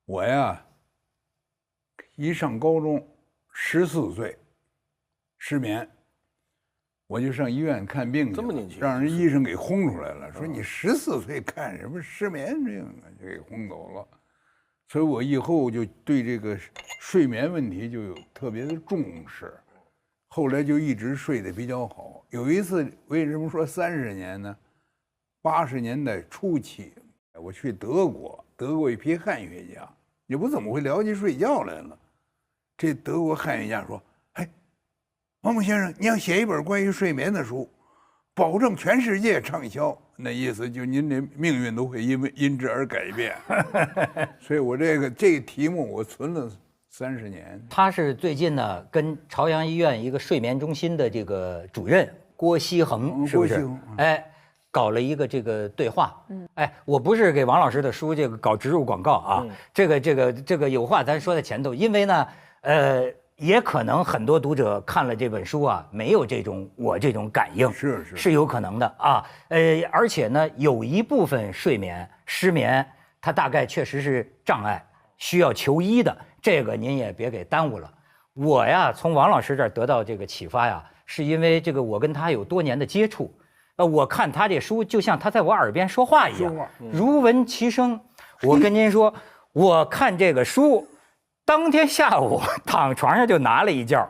我呀，一上高中，14岁失眠，我就上医院看病去，这么年轻，让人医生给轰出来了，说你14岁看什么失眠病啊，就给轰走了。所以我以后就对这个睡眠问题就有特别的重视，后来就一直睡得比较好。有一次，为什么说30年呢？80年代初期，我去德国一批汉学家，也不怎么会聊起睡觉来了。这德国汉学家说：“哎，王蒙先生，你要写一本关于睡眠的书，保证全世界畅销。”那意思就您的命运都会因之而改变。所以我这个题目我存了30年。他是最近呢跟朝阳医院一个睡眠中心的这个主任郭锡恒，是不是？哎，搞了一个这个对话。哎，我不是给王老师的书这个搞植入广告啊，这个有话咱说在前头，因为呢，也可能很多读者看了这本书啊，没有我这种感应，是有可能的啊。而且呢，有一部分睡眠失眠，它大概确实是障碍，需要求医的。这个您也别给耽误了。我呀，从王老师这儿得到这个启发呀，是因为这个我跟他有多年的接触。我看他这书就像他在我耳边说话一样，如闻其声。我跟您说，我看这个书。当天下午躺床上就拿了一觉，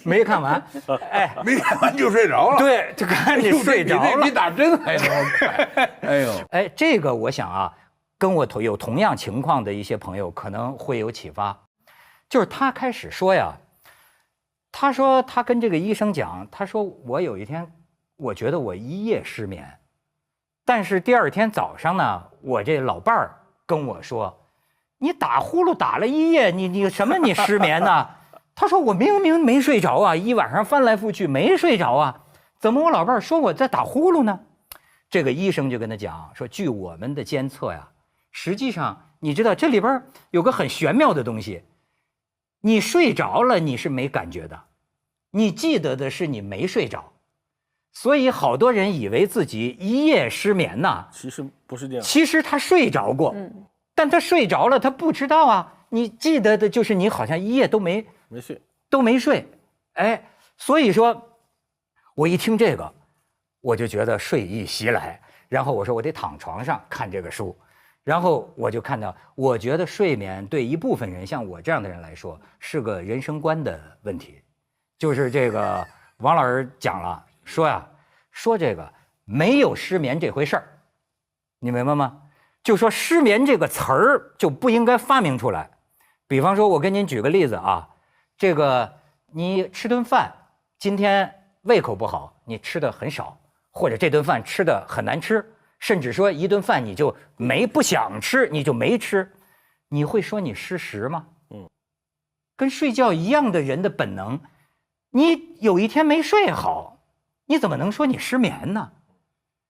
没看完，哎，没看完就睡着了。对，就看你睡着了，比打针还能快。哎呦，哎，这个我想啊，跟我有同样情况的一些朋友可能会有启发。就是他开始说呀，他说他跟这个医生讲，他说我有一天我觉得我一夜失眠，但是第二天早上呢，我这老伴儿跟我说。你打呼噜打了一夜，你什么你失眠呢？他说我明明没睡着啊，一晚上翻来覆去没睡着啊，怎么我老伴说我在打呼噜呢？这个医生就跟他讲说，据我们的监测呀，实际上你知道这里边有个很玄妙的东西，你睡着了你是没感觉的，你记得的是你没睡着，所以好多人以为自己一夜失眠呐，其实不是这样，其实他睡着过。但他睡着了，他不知道啊。你记得的就是你好像一夜都没睡，哎，所以说，我一听这个，我就觉得睡意袭来，然后我说我得躺床上看这个书，然后我就看到，我觉得睡眠对一部分人，像我这样的人来说，是个人生观的问题，就是这个王老师讲了，说这个没有失眠这回事儿，你明白吗？就说失眠这个词儿就不应该发明出来。比方说，我跟您举个例子啊，这个你吃顿饭，今天胃口不好，你吃的很少，或者这顿饭吃的很难吃，甚至说一顿饭你就不想吃，你就没吃，你会说你失食吗？跟睡觉一样的人的本能，你有一天没睡好，你怎么能说你失眠呢？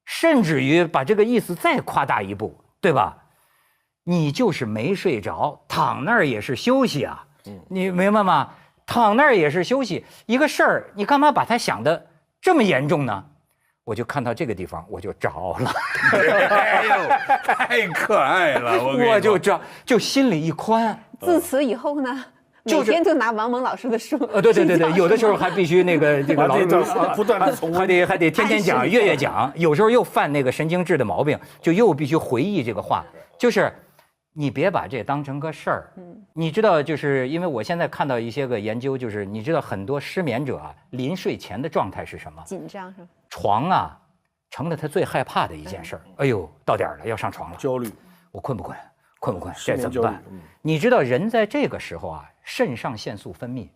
甚至于把这个意思再夸大一步。对吧？你就是没睡着，躺那儿也是休息啊。你明白吗？躺那儿也是休息，一个事儿，你干嘛把它想得这么严重呢？我就看到这个地方，我就着了。哎呦，太可爱了！我就就心里一宽。自此以后呢？每天就拿王蒙老师的书。对，有的时候还必须这个老不断的重温，还得天天讲，月讲。有时候又犯那个神经质的毛病，就又必须回忆这个话。就是你别把这当成个事儿。你知道，就是因为我现在看到一些个研究，就是你知道很多失眠者啊，临睡前的状态是什么？紧张是吧？床啊，成了他最害怕的一件事儿。哎呦，到点了，要上床了，焦虑，我困不困？困不困？这怎么办？你知道人在这个时候啊，肾上腺素分泌，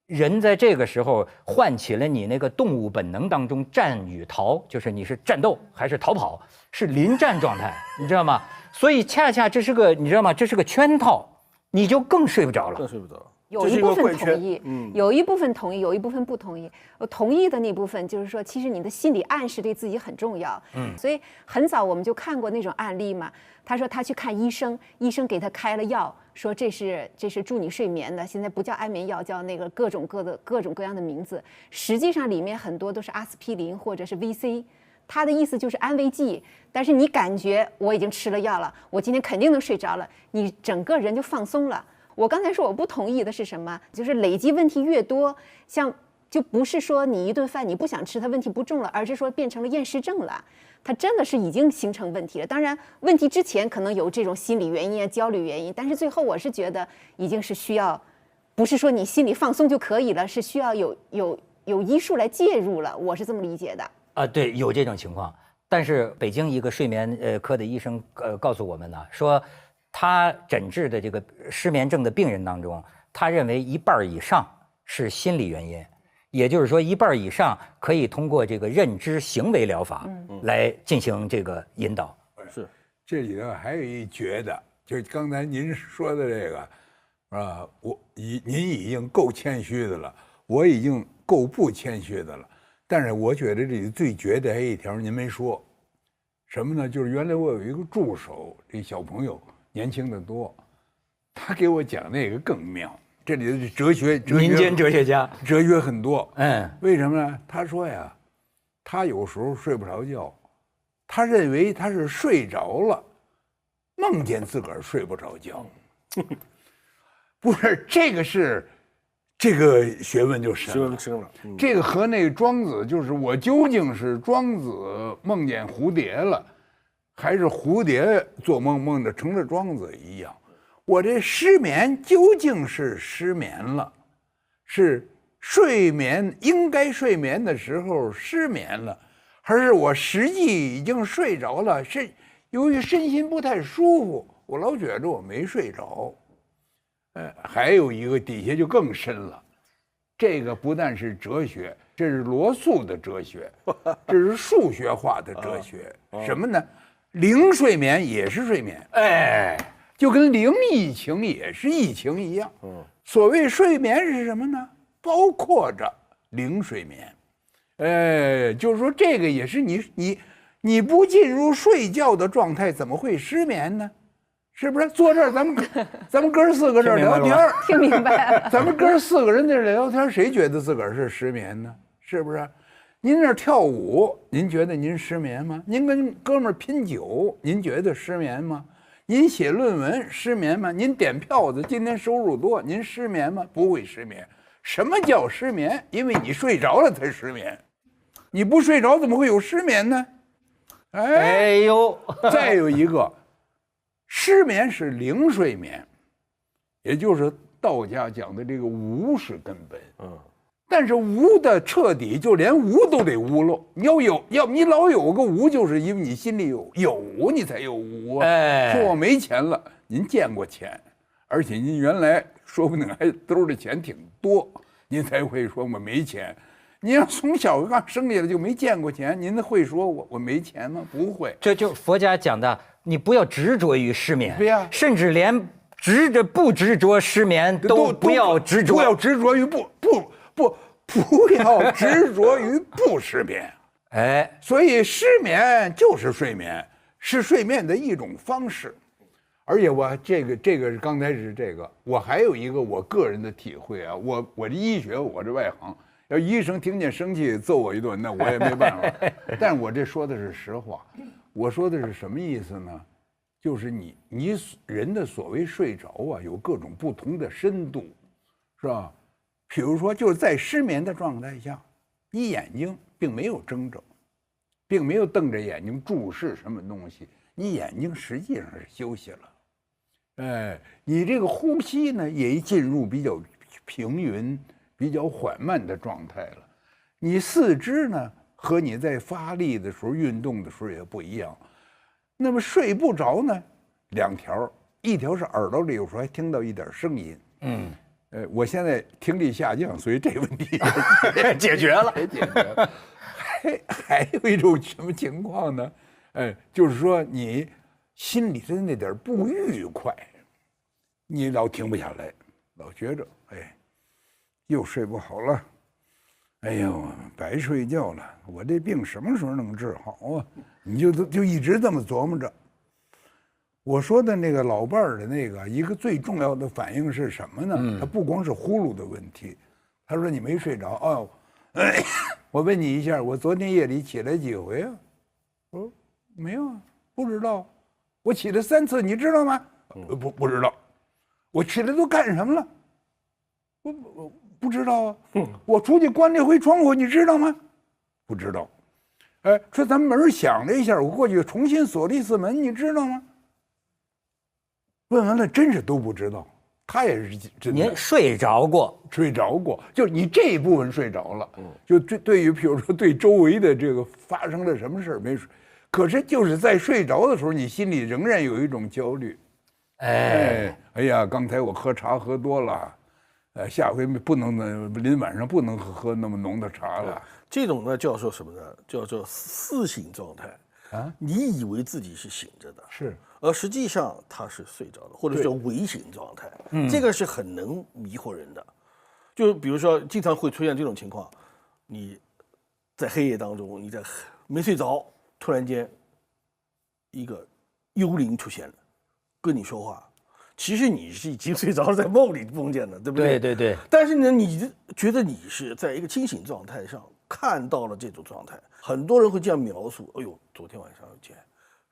人在这个时候唤起了你那个动物本能当中战与逃，就是你是战斗还是逃跑，是临战状态，你知道吗？所以恰恰这是个，你知道吗？这是个圈套，你就更睡不着了，更睡不着。有一部分同意，有一部分同意，有一部分不同意。同意的那部分就是说，其实你的心理暗示对自己很重要。所以很早我们就看过那种案例嘛。他说他去看医生，医生给他开了药，说这是助你睡眠的，现在不叫安眠药，叫那个各种各样的名字。实际上里面很多都是阿司匹林或者是 VC。他的意思就是安慰剂，但是你感觉我已经吃了药了，我今天肯定能睡着了，你整个人就放松了。我刚才说我不同意的是什么？就是累积问题越多，就不是说你一顿饭你不想吃，它问题不重了，而是说变成了厌食症了。它真的是已经形成问题了。当然，问题之前可能有这种心理原因啊、焦虑原因，但是最后我是觉得已经是需要，不是说你心里放松就可以了，是需要有医术来介入了。我是这么理解的。啊，对，有这种情况。但是北京一个睡眠科的医生告诉我们呢，说他诊治的这个失眠症的病人当中，他认为1半以上是心理原因。也就是说，1半以上可以通过这个认知行为疗法来进行这个引导。是，这里头还有一绝的，就是刚才您说的这个，啊，您已经够谦虚的了，我已经够不谦虚的了。但是我觉得这里最绝的还有一条您没说，什么呢？就是原来我有一个助手，这小朋友年轻的多，他给我讲那个更妙。这里的哲学，民间哲学家，哲学很多。为什么呢？他说呀，他有时候睡不着觉，他认为他是睡着了，梦见自个儿睡不着觉。不是，这个学问就深了。这个和那个庄子，就是我究竟是庄子梦见蝴蝶了，还是蝴蝶做梦梦着成了庄子一样。我这失眠究竟是失眠了，是睡眠应该睡眠的时候失眠了，还是我实际已经睡着了？是由于身心不太舒服，我老觉着我没睡着。还有一个底下就更深了，这个不但是哲学，这是罗素的哲学，这是数学化的哲学。什么呢？零睡眠也是睡眠。就跟零疫情也是疫情一样。所谓睡眠是什么呢？包括着零睡眠。就是说这个也是你不进入睡觉的状态，怎么会失眠呢？是不是？坐这儿咱们哥4个这儿聊天，听明白了。咱们哥4个人在这聊天，谁觉得自个儿是失眠呢？是不是？您那跳舞，您觉得您失眠吗？您跟哥们儿拼酒，您觉得失眠吗？您写论文失眠吗？您点票子，今天收入多，您失眠吗？不会失眠。什么叫失眠？因为你睡着了才失眠，你不睡着怎么会有失眠呢？哎呦，再有一个，失眠是零睡眠，也就是道家讲的这个无是根本。但是无的彻底，就连无都得无了。你你老有个无，就是因为你心里有你才有无啊。说我没钱了，您见过钱，而且您原来说不定还兜里钱挺多，您才会说我没钱。您要从小刚生下来就没见过钱，您会说我没钱吗？不会。这就佛家讲的，你不要执着于失眠，对呀，甚至连不执着失眠都不要执着，不要执着于不要执着于不失眠。所以失眠就是睡眠，是睡眠的一种方式。而且我这个刚才是这个，我还有一个我个人的体会啊，我这医学我这外行，要医生听见生气揍我一顿，那我也没办法。但是我这说的是实话，我说的是什么意思呢？就是你人的所谓睡着啊，有各种不同的深度，是吧？比如说，就是在失眠的状态下，你眼睛并没有睁着，并没有瞪着眼睛注视什么东西，你眼睛实际上是休息了。你这个呼吸呢，也进入比较平匀、比较缓慢的状态了。你四肢呢，和你在发力的时候、运动的时候也不一样。那么睡不着呢，两条，一条是耳朵里有时候还听到一点声音。我现在听力下降，所以这个问题解决了。还有一种什么情况呢？就是说你心里的那点不愉快，你老停不下来，老觉着又睡不好了，哎呦，白睡觉了，我这病什么时候能治好啊？你就一直这么琢磨着。我说的那个老伴儿的那个一个最重要的反应是什么呢？他不光是呼噜的问题，他说你没睡着哦。我问你一下，我昨天夜里起来几回啊？没有啊，不知道。我起来3次，你知道吗？不知道。我起来都干什么了？我不知道啊。我出去关了回窗户，你知道吗？不知道。哎，说咱门响了一下，我过去重新锁了一次门，你知道吗？问完了，真是都不知道。他也是真的。您睡着过？睡着过，就是你这一部分睡着了。就对于比如说对周围的这个发生了什么事儿没睡，可是就是在睡着的时候，你心里仍然有一种焦虑。哎呀，刚才我喝茶喝多了，下回不能临晚上不能喝那么浓的茶了。这种呢叫做什么呢？叫做似醒状态啊！你以为自己是醒着的，是，而实际上他是睡着的，或者叫微醒状态。这个是很能迷惑人的。就比如说，经常会出现这种情况：你在黑夜当中，你在没睡着，突然间一个幽灵出现了，跟你说话。其实你是已经睡着了，在梦里梦见的，对不对？对对对。但是呢，你觉得你是在一个清醒状态上看到了这种状态，很多人会这样描述：哎呦，昨天晚上有件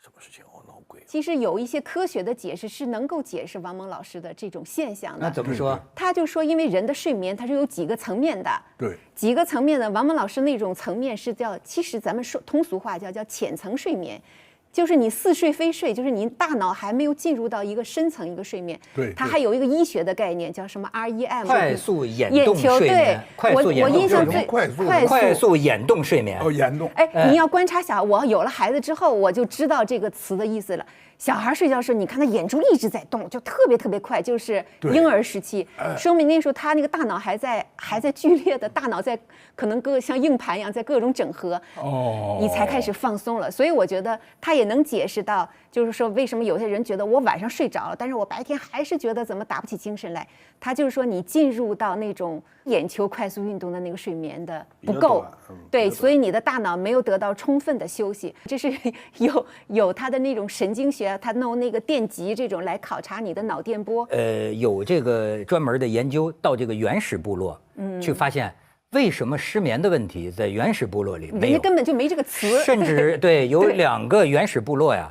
什么事情，我闹鬼。其实有一些科学的解释是能够解释王蒙老师的这种现象的。那怎么说？他就说，因为人的睡眠它是有几个层面的。对。几个层面的，王蒙老师那种层面是叫，其实咱们说通俗话叫浅层睡眠。就是你似睡非睡，就是你大脑还没有进入到一个深层一个睡眠。对，它还有一个医学的概念叫什么 REM， 快速眼动睡眠。对，我印象最快速眼动睡眠。哦，眼动。哎，你要观察小，我有了孩子之后，我就知道这个词的意思了。小孩睡觉时，你看他眼珠一直在动，就特别快，就是婴儿时期，说明那时候他那个大脑还在剧烈的，大脑在可能像硬盘一样在各种整合，你才开始放松了。所以我觉得他也能解释到，就是说为什么有些人觉得我晚上睡着了，但是我白天还是觉得怎么打不起精神来。他就是说你进入到那种眼球快速运动的那个睡眠的不够，对，所以你的大脑没有得到充分的休息。这是有他的那种神经学。他弄那个电极这种来考察你的脑电波，有这个专门的研究，到这个原始部落，去发现为什么失眠的问题在原始部落里没有，人家根本就没这个词，甚至对有2个原始部落呀，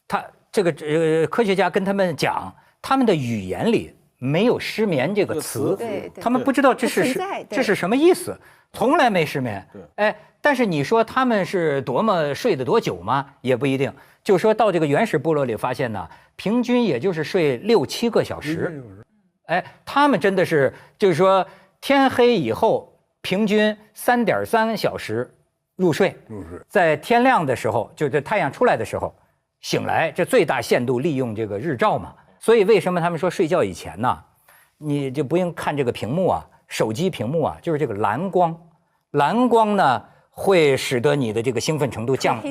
他这个科学家跟他们讲，他们的语言里没有失眠这个词，他们不知道这是什么意思，从来没失眠。哎，但是你说他们是多么睡得多久吗？也不一定。就说到这个原始部落里发现呢，平均也就是睡6、7个小时。哎，他们真的是就是说天黑以后平均3.3小时入睡，在天亮的时候，就是太阳出来的时候醒来，这最大限度利用这个日照嘛。所以为什么他们说睡觉以前呢，你就不用看这个屏幕啊，手机屏幕啊，就是这个蓝光呢会使得你的这个兴奋程度降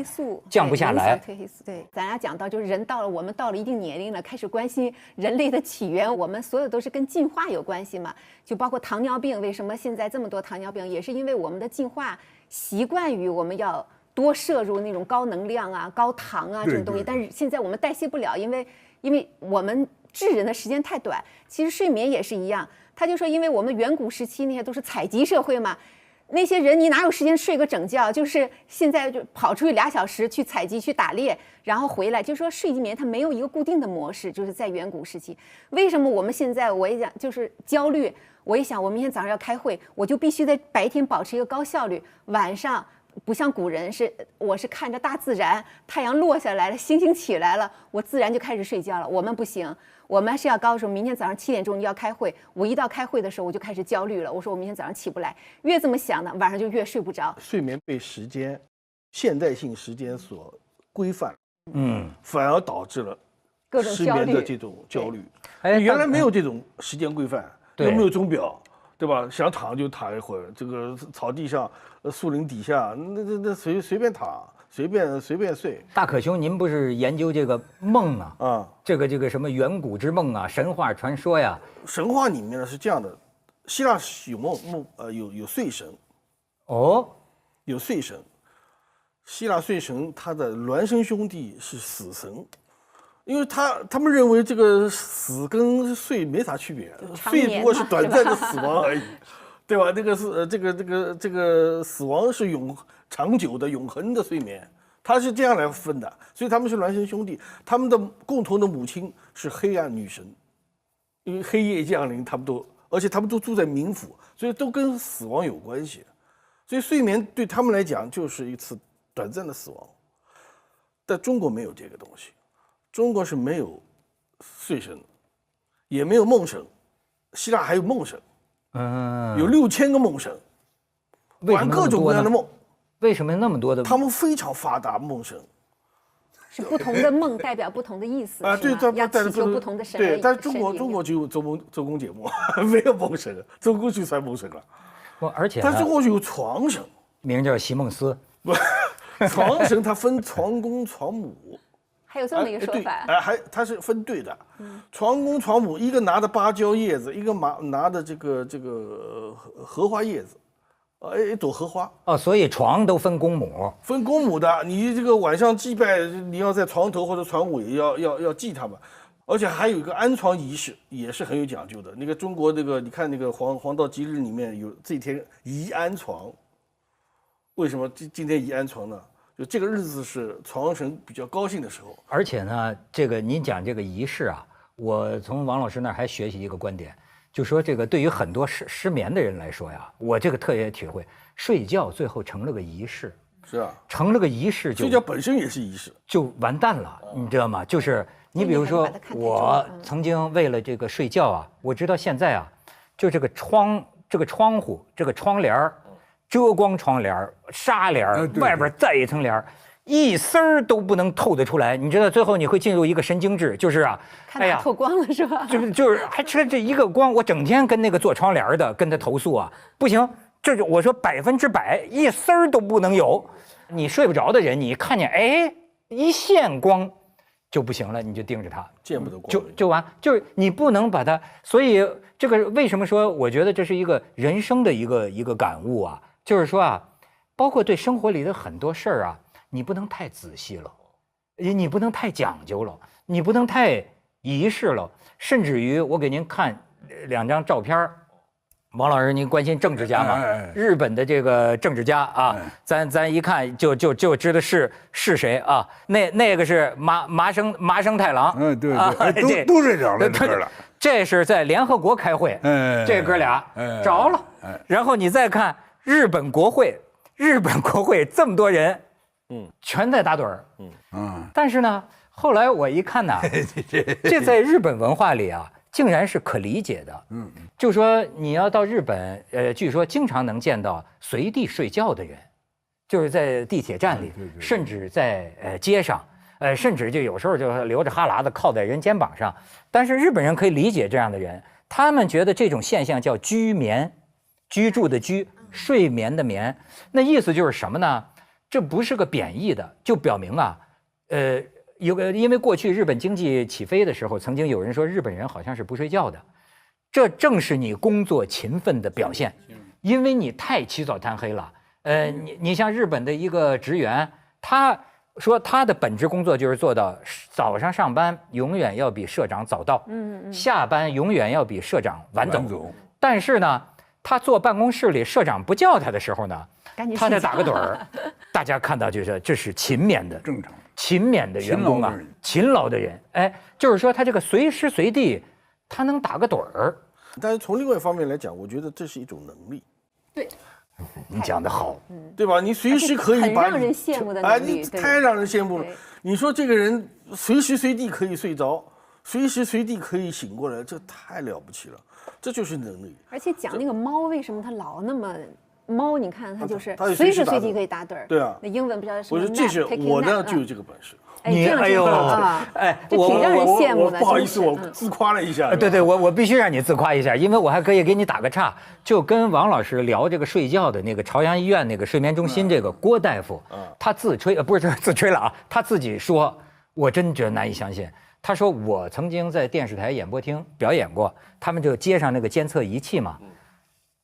不下来。褪黑素，对，咱俩讲到就是我们到了一定年龄了，开始关心人类的起源，我们所有都是跟进化有关系嘛，就包括糖尿病，为什么现在这么多糖尿病，也是因为我们的进化习惯于我们要多摄入那种高能量啊、高糖啊这种东西，但是现在我们代谢不了，因为我们治人的时间太短。其实睡眠也是一样，他就说，因为我们远古时期那些都是采集社会嘛。那些人你哪有时间睡个整觉？就是现在就跑出去2小时去采集去打猎，然后回来，就说睡眠它没有一个固定的模式，就是在远古时期。为什么我们现在我也讲就是焦虑？我一想我明天早上要开会，我就必须在白天保持一个高效率，晚上不像古人我是看着大自然，太阳落下来了，星星起来了，我自然就开始睡觉了。我们不行。我们是要告诉明天早上7点钟你要开会，我一到开会的时候我就开始焦虑了，我说我明天早上起不来，越这么想呢，晚上就越睡不着。睡眠被现代性时间所规范，反而导致了各种失眠的这种焦虑。哎，原来没有这种时间规范，又没有钟表，对吧？想躺就躺一会儿，这个草地上、树林底下，那随便躺。随便睡。大可兄，您不是研究这个梦啊？这个什么远古之梦啊，神话传说呀？神话里面呢是这样的，希腊有睡神，有睡神。希腊睡神他的孪生兄弟是死神，因为他们认为这个死跟睡没啥区别，睡不过是短暂的死亡而已，对吧？这个死亡是长久的、永恒的睡眠，他是这样来分的，所以他们是孪生兄弟，他们的共同的母亲是黑暗女神，因为黑夜降临，而且他们都住在冥府，所以都跟死亡有关系。所以睡眠对他们来讲就是一次短暂的死亡。但中国没有这个东西，中国是没有睡神，也没有梦神，希腊还有梦神，有6000个梦神，玩各种各样的梦。为什么那么多的？他们非常发达，梦神是不同的梦代表不同的意思啊，对，要祈求不同的神。对，但是中国只有周公解梦，没有梦神，周公就算梦神了。而且，但中国有床神，名叫席梦思。不，床神它分床公床母，还有这么一个说法。它是分对的。床公床母，一个拿着芭蕉叶子，一个拿着这个荷花叶子。一朵荷花所以床都分公母，分公母的。你这个晚上祭拜，你要在床头或者床尾要祭他们，而且还有一个安床仪式，也是很有讲究的。那个中国你看那个黄道吉日里面有这一天宜安床，为什么今天宜安床呢？就这个日子是床神比较高兴的时候。而且呢，这个您讲这个仪式啊，我从王老师那儿还学习一个观点。就说这个对于很多失眠的人来说呀，我这个特别体会，睡觉最后成了个仪式。是啊，成了个仪式就，睡觉本身也是仪式，就完蛋了，你知道吗？就是你比如说，我曾经为了这个睡觉啊，我知道现在啊，就这个窗户、这个窗帘遮光窗帘、纱帘，外边再一层帘。一丝儿都不能透得出来，你知道，最后你会进入一个神经质，就是啊，看它透光了是吧？就是还吃这一个光，我整天跟那个做窗帘的跟他投诉啊，不行，这就我说100%一丝儿都不能有，你睡不着的人，你看见一线光就不行了，你就盯着它，见不得光，就完，就是你不能把它，所以这个为什么说我觉得这是一个人生的一个感悟啊，就是说啊，包括对生活里的很多事儿啊。你不能太仔细了，你不能太讲究了，你不能太仪式了，甚至于我给您看2张照片，王老师您关心政治家吗？日本的这个政治家啊，咱一看就知道是谁啊？那个是麻生太郎，对，都睡着了，这哥俩。这是在联合国开会，这哥俩着了。然后你再看日本国会这么多人。全在打盹儿，但是呢，后来我一看呢，这在日本文化里啊，竟然是可理解的，就说你要到日本，据说经常能见到随地睡觉的人，就是在地铁站里，甚至在街上，甚至就有时候就流着哈喇子靠在人肩膀上，但是日本人可以理解这样的人，他们觉得这种现象叫居眠，居住的居，睡眠的眠，那意思就是什么呢？这不是个贬义的，就表明啊，因为过去日本经济起飞的时候，曾经有人说日本人好像是不睡觉的，这正是你工作勤奋的表现，因为你太起早贪黑了。你像日本的一个职员，他说他的本职工作就是做到早上上班永远要比社长早到，下班永远要比社长晚走。但是呢，他坐办公室里，社长不叫他的时候呢，他再打个盹儿。大家看到就是这是勤勉的，正常，勤勉的员工啊，勤劳的人，就是说他这个随时随地他能打个盹儿。但是从另外一方面来讲，我觉得这是一种能力。对，你讲得好，对吧？你随时可以把很让人羡慕的能力，你太让人羡慕了。你说这个人随时随地可以睡着，随时随地可以醒过来，这太了不起了，这就是能力。而且讲那个猫为什么它老那么。猫，你看它就是随时随地可以打盹儿。对啊，那英文不知道什么。我说这是我呢，就有这个本事。你哎呦，这挺让人羡慕的。不好意思，我自夸了一下。对，我必须让你自夸一下，因为我还可以给你打个岔，就跟王老师聊这个睡觉的那个朝阳医院那个睡眠中心这个郭大夫，他自吹不是自吹了啊，他自己说，我真觉得难以相信。他说我曾经在电视台演播厅表演过，他们就接上那个监测仪器嘛。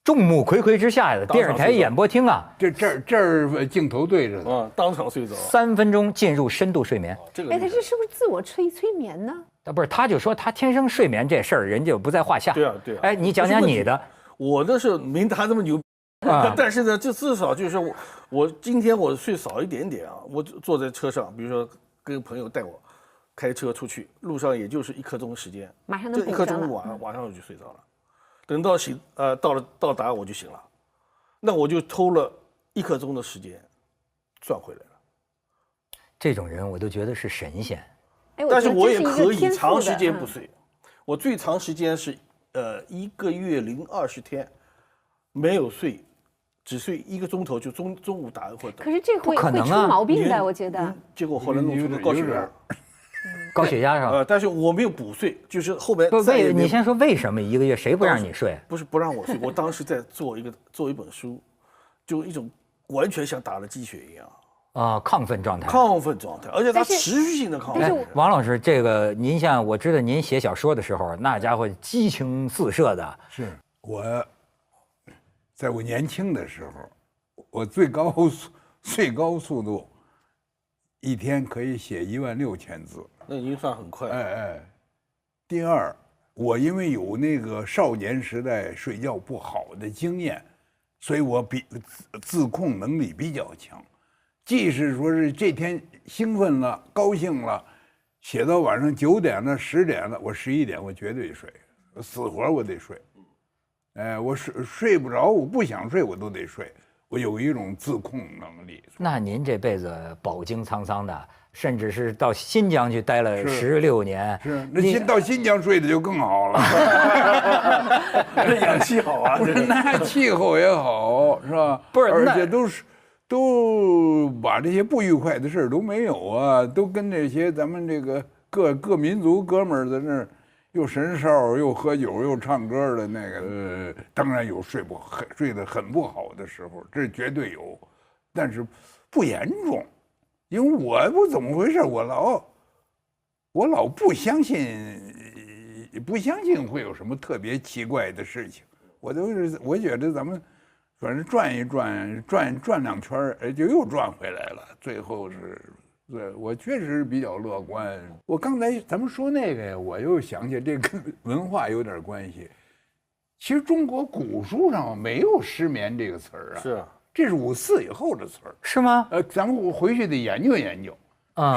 众目睽睽之下的电视台演播厅啊，这儿镜头对着的，当场睡着，3分钟进入深度睡眠。他这是不是自我催眠呢？不是，他就说他天生睡眠这事儿，人家不在话下。对啊。你讲讲你的。我的是没他这么牛。但是呢，就至少就是我今天我睡少一点点啊，我坐在车上，比如说跟朋友带我开车出去，路上也就是1刻钟时间，马上能这1刻钟补上了。晚上我就睡着了，等到到达我就醒了，那我就偷了1刻钟的时间赚回来了。这种人我都觉得是神仙。哎，但是我也觉得这可以一个天赋的长时间不嗯睡，我最长时间是1个月零20天没有睡，只睡1个钟头，就中午打或者可是这会会出不可能啊毛病的，我觉得。结果后来弄出了高血压。高血压上。但是我没有补睡，就是后面不为再也没有你先说为什么1个月谁不让你睡？不是不让我睡，我当时在做一本书，就一种完全像打了鸡血一样亢奋状态。亢奋状态，而且它但是持续性的亢奋。王老师，这个您像我知道您写小说的时候，那家伙激情四射的。是在我年轻的时候，我最高速度1天可以写16000字。那已经算很快。第二，我因为有那个少年时代睡觉不好的经验，所以我自控能力比较强。即使说是这天兴奋了、高兴了，写到晚上9点了、10点了，我11点我绝对睡，死活我得睡。我睡不着，我不想睡我都得睡，我有一种自控能力。那您这辈子饱经沧桑的，甚至是到新疆去待了16年。是，那到新疆睡的就更好了，氧气好啊，不是那气候也好，是吧？不是，而且都把这些不愉快的事儿都没有啊，都跟这些咱们这个各民族哥们儿在那儿又神哨又喝酒又唱歌的那个，当然有睡得很不好的时候，这绝对有，但是不严重，因为我不怎么回事，我老不相信会有什么特别奇怪的事情，我觉得咱们。反正转一转2圈，就又转回来了。最后我确实比较乐观。我刚才咱们说那个呀，我又想起这跟文化有点关系。其实中国古书上没有失眠这个词儿啊，是，这是54以后的词儿，是吗？咱们回去得研究研究，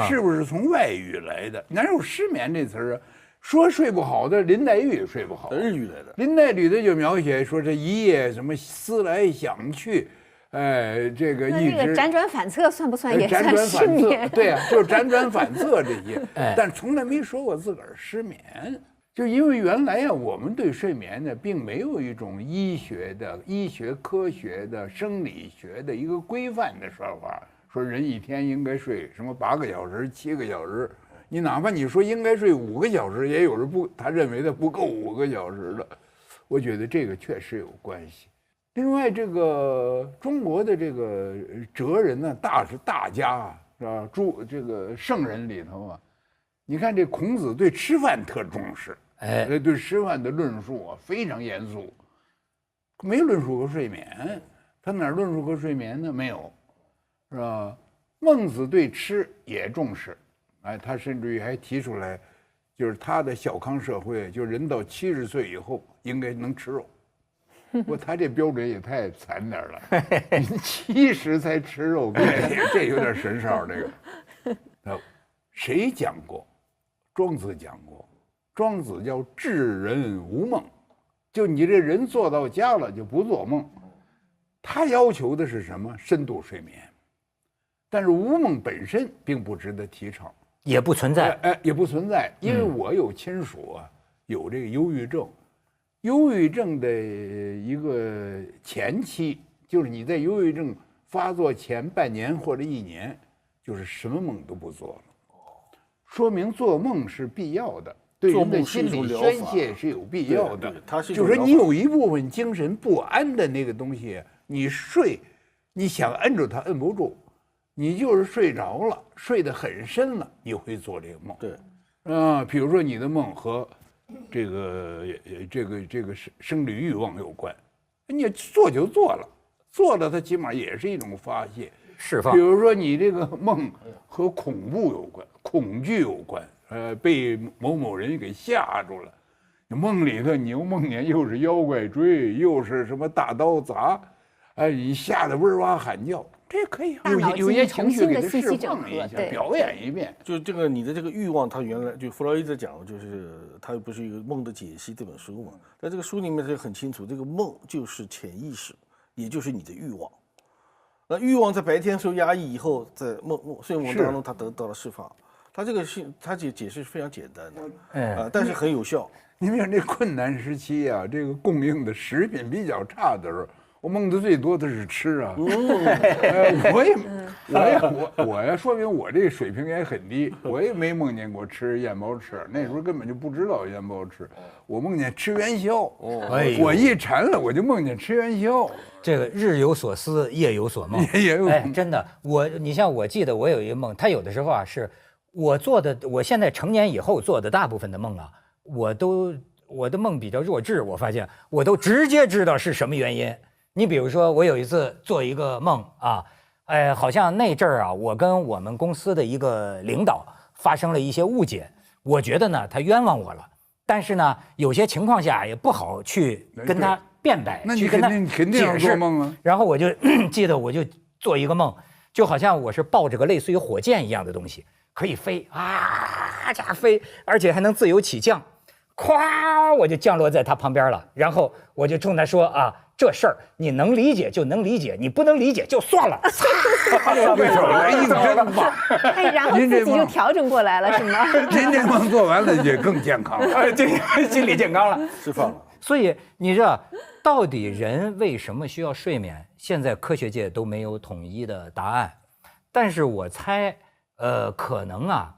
是不是从外语来的？哪有失眠这词儿啊？说睡不好的林黛玉也睡不好，日语来的。林黛玉的就描写说这一夜什么思来想去，这个一直那个辗转反侧算不算也算辗转反失眠？侧？对啊，就是辗转反侧这些，但从来没说过自个儿失眠。就因为原来啊，我们对睡眠呢，并没有一种医学科学的生理学的一个规范的说法，说人一天应该睡什么8个小时、7个小时。你哪怕你说应该睡5个小时，也有人他认为他不够5个小时的。我觉得这个确实有关系。另外，这个中国的这个哲人呢，大家是吧？这个圣人里头啊，你看这孔子对吃饭特重视，对吃饭的论述啊非常严肃，没论述过睡眠。他哪论述过睡眠呢？没有，是吧？孟子对吃也重视。他甚至于还提出来，就是他的小康社会，就人到70岁以后应该能吃肉。他这标准也太惨点了，70才吃肉，这有点神哨。这个，谁讲过？庄子讲过。庄子叫治人无梦，就你这人做到家了就不做梦。他要求的是什么？深度睡眠。但是无梦本身并不值得提倡。也不存在，也不存在，因为我有亲属啊，有这个忧郁症。忧郁症的一个前期，就是你在忧郁症发作前半年或者1年，就是什么梦都不做了，说明做梦是必要的，对人的心理宣泄是有必要的。就是说你有一部分精神不安的那个东西，你想摁住它摁不住。你就是睡着了，睡得很深了，你会做这个梦。对，比如说你的梦和这个生理欲望有关，你做就做了，它起码也是一种发泄、释放。比如说你这个梦和恐怖有关，恐惧有关，被某人给吓住了，梦里头你又梦见又是妖怪追，又是什么大刀砸。哎，你吓得哇哇喊叫，这可以有大脑进些情绪行重新的给它释信息整放一下，合对表演一遍。就这个你的这个欲望，他原来就弗洛伊德讲的，就是他不是有《梦的解析》这本书嘛，在这个书里面就很清楚，这个梦就是潜意识，也就是你的欲望。那欲望在白天受压抑以后，在睡梦当中它得到了释放。他这个他解释是非常简单的，但是很有效。你们像这困难时期啊，这个供应的食品比较差的时候，我梦的最多的是吃啊。我呀，说明我这水平也很低，我也没梦见过吃燕包翅，那时候根本就不知道燕包翅。我梦见吃元宵，我一馋了我就梦见吃元宵。这个日有所思，夜有所梦，也有真的，你像我记得我有一个梦，他有的时候啊是我做的，我现在成年以后做的大部分的梦啊，我的梦比较弱智，我发现我都直接知道是什么原因。你比如说，我有一次做一个梦啊，好像那阵儿啊，我跟我们公司的一个领导发生了一些误解，我觉得呢他冤枉我了，但是呢有些情况下也不好去跟他辩白，那你去跟他肯定要做梦啊。然后我就记得我就做一个梦，就好像我是抱着个类似于火箭一样的东西，可以飞啊，这样飞，而且还能自由起降，咵我就降落在他旁边了。然后我就冲他说啊，这事儿你能理解就能理解，你不能理解就算了。为什么一真棒？哎，然后自己就调整过来了，是吗？您这梦做完了也更健康了，这心理健康了，释放了。所以你知道，到底人为什么需要睡眠？现在科学界都没有统一的答案，但是我猜，可能啊，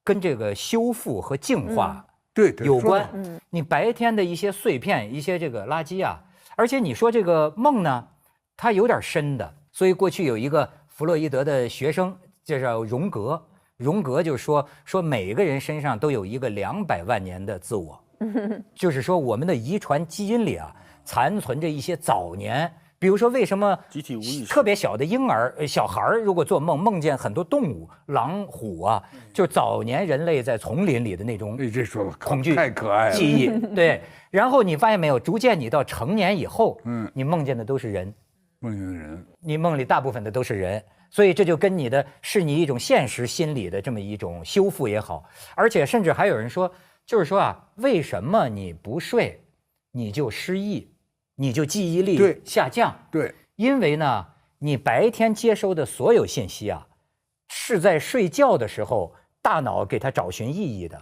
跟这个修复和净化对有关。你白天的一些碎片、一些这个垃圾啊，而且你说这个梦呢，它有点深的。所以过去有一个弗洛伊德的学生，叫荣格，荣格就说每个人身上都有一个200万年的自我。就是说我们的遗传基因里啊残存着一些早年，比如说为什么集体无意识特别小的婴儿小孩如果做梦梦见很多动物狼虎啊，就是早年人类在丛林里的那种这说恐惧太可爱了记忆。对，然后你发现没有，逐渐你到成年以后，你梦见的都是人，梦见的人，你梦里大部分的都是人，所以这就跟你的是你一种现实心理的这么一种修复也好，而且甚至还有人说。就是说啊，为什么你不睡，你就失忆，你就记忆力下降？对，因为呢，你白天接收的所有信息啊，是在睡觉的时候，大脑给它找寻意义的。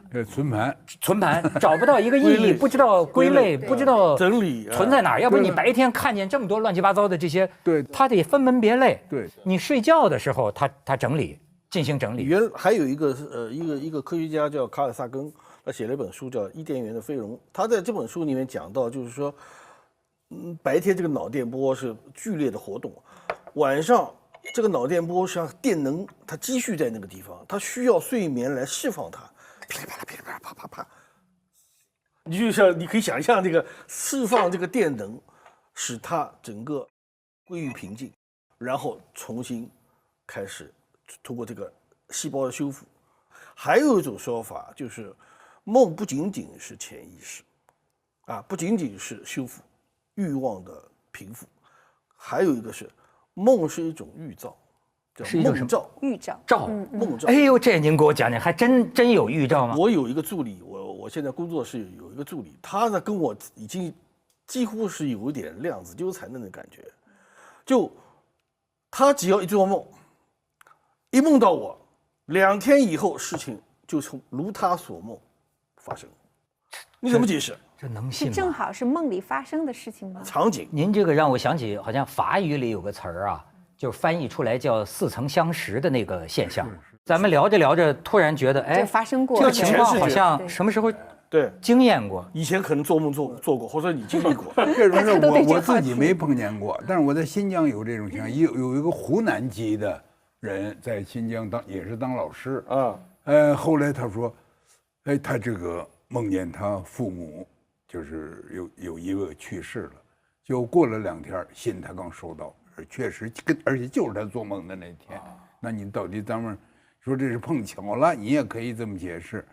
存盘找不到一个意义，不知道归类，不知道整理存在哪儿。要不你白天看见这么多乱七八糟的这些，对，它得分门别类。对，你睡觉的时候，它整理，进行整理。还有一个科学家叫卡尔萨根。他写了一本书叫《伊甸园的飞龙》，他在这本书里面讲到，就是说，白天这个脑电波是剧烈的活动，晚上这个脑电波像电能，它积蓄在那个地方，它需要睡眠来释放它，噼里啪啦噼里啪啦啪啪啪。你可以想象这个释放这个电能，使它整个归于平静，然后重新开始通过这个细胞的修复。还有一种说法就是。梦不仅仅是潜意识，不仅仅是修复欲望的平复，还有一个是梦是一种预兆，叫梦兆。梦兆。哎呦，这您给我讲讲，还真有预兆吗？我有一个助理，我现在工作室有一个助理，他呢跟我已经几乎是有一点量子纠缠的那感觉，就他只要一做梦，一梦到我，2天以后事情就如他所梦。发生，你怎么解释？这能信吗？正好是梦里发生的事情吗？场景，您这个让我想起，好像法语里有个词儿啊，就是翻译出来叫似曾相识的那个现象。咱们聊着聊着，突然觉得，哎，发生过这个情况好像什么时候经验过？以前可能做梦做过，或者你经历过。这种事我自己没碰见过，但是我在新疆有这种情况，有一个湖南籍的人在新疆也是当老师啊，后来他说。他这个梦见他父母就是有一个去世了，就过了2天，信他刚收到，确实而且就是他做梦的那天。那你到底咱们说这是碰巧了，你也可以这么解释。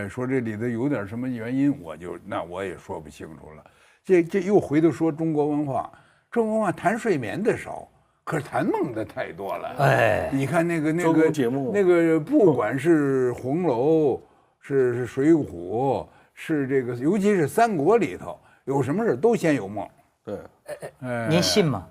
说这里头有点什么原因，我也说不清楚了。这又回头说中国文化，中国话谈睡眠的少，可是谈梦的太多了。哎，你看那周个公解梦那个，不管是红楼，是水浒，是这个，尤其是三国里头，有什么事都先有梦。对，您信吗？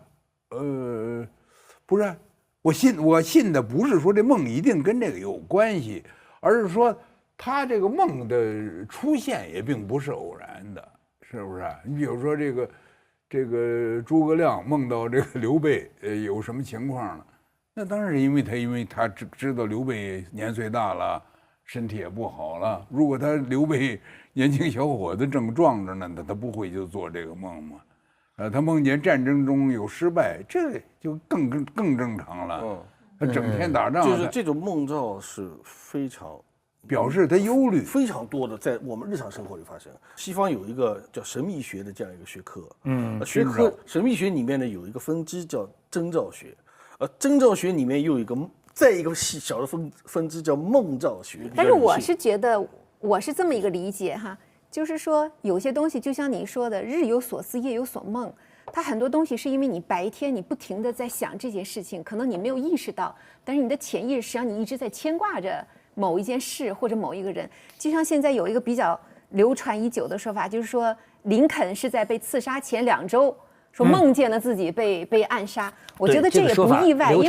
不是，我信的不是说这梦一定跟这个有关系，而是说他这个梦的出现也并不是偶然的，是不是？你比如说这个诸葛亮梦到这个刘备有什么情况了，那当然是因为他知道刘备年岁大了，身体也不好了。如果刘备年轻小伙子正壮着呢，他不会就做这个梦嘛。他梦见战争中有失败，这就更正常了。他整天打仗，就是这种梦兆是非常表示他忧虑，非常多的在我们日常生活里发生。西方有一个叫神秘学的这样一个学科，神秘学里面呢有一个分支叫征兆学，征兆学里面又有一个再一个小的分支叫梦兆学。但是我是觉得我是这么一个理解哈。就是说，有些东西就像你说的，日有所思，夜有所梦。它很多东西是因为你白天你不停地在想这件事情，可能你没有意识到，但是你的潜意识实际上你一直在牵挂着某一件事或者某一个人。就像现在有一个比较流传已久的说法，就是说林肯是在被刺杀前2周。说梦见了自己被暗杀，我觉得这也不意外，因为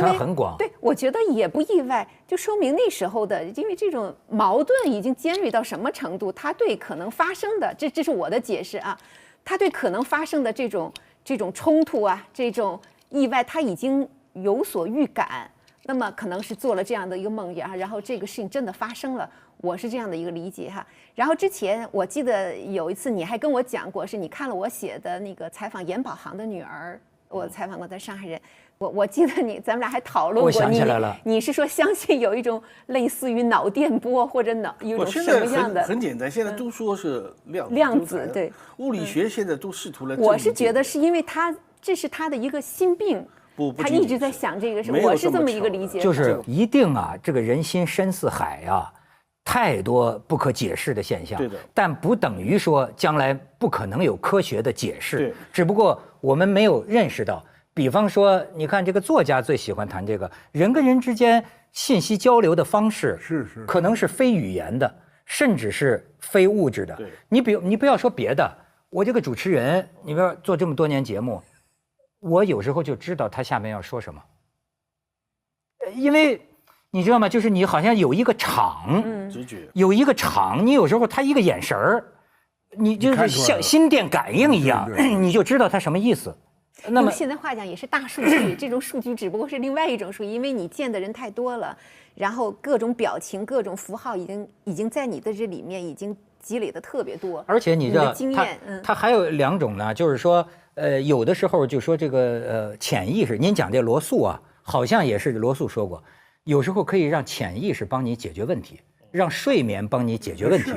对，我觉得也不意外，就说明那时候的，因为这种矛盾已经尖锐到什么程度，他对可能发生的，这是我的解释啊，他对可能发生的这种冲突啊，这种意外，他已经有所预感，那么可能是做了这样的一个梦魇，然后这个事情真的发生了。我是这样的一个理解哈，然后之前我记得有一次你还跟我讲过，是你看了我写的那个采访严宝航的女儿，我采访过的上海人，我记得咱们俩还讨论过，我想起来了，你是说相信有一种类似于脑电波或者有一种什么样的？很简单，现在都说是量子，对，物理学现在都试图来证明。我是觉得是因为这是他的一个心病。他一直在想这个事，我是这么一个理解。就是一定啊，这个人心深似海啊。太多不可解释的现象，对的，但不等于说将来不可能有科学的解释。对，只不过我们没有认识到。比方说，你看这个作家最喜欢谈这个人跟人之间信息交流的方式，是可能是非语言的，甚至是非物质的。对，你不要说别的，我这个主持人，你不要做这么多年节目，我有时候就知道他下面要说什么，因为。你知道吗？就是你好像有一个场，直觉有一个场，你有时候他一个眼神儿，你就是像心电感应一样，你就知道他什么意思。那么现在话讲也是大数据，这种数据只不过是另外一种数据，因为你见的人太多了，然后各种表情、各种符号已经在你的这里面已经积累的特别多。而且你知道，经验，它还有2种呢，就是说，有的时候就说这个潜意识，您讲这罗素啊，好像也是罗素说过。有时候可以让潜意识帮你解决问题，让睡眠帮你解决问题。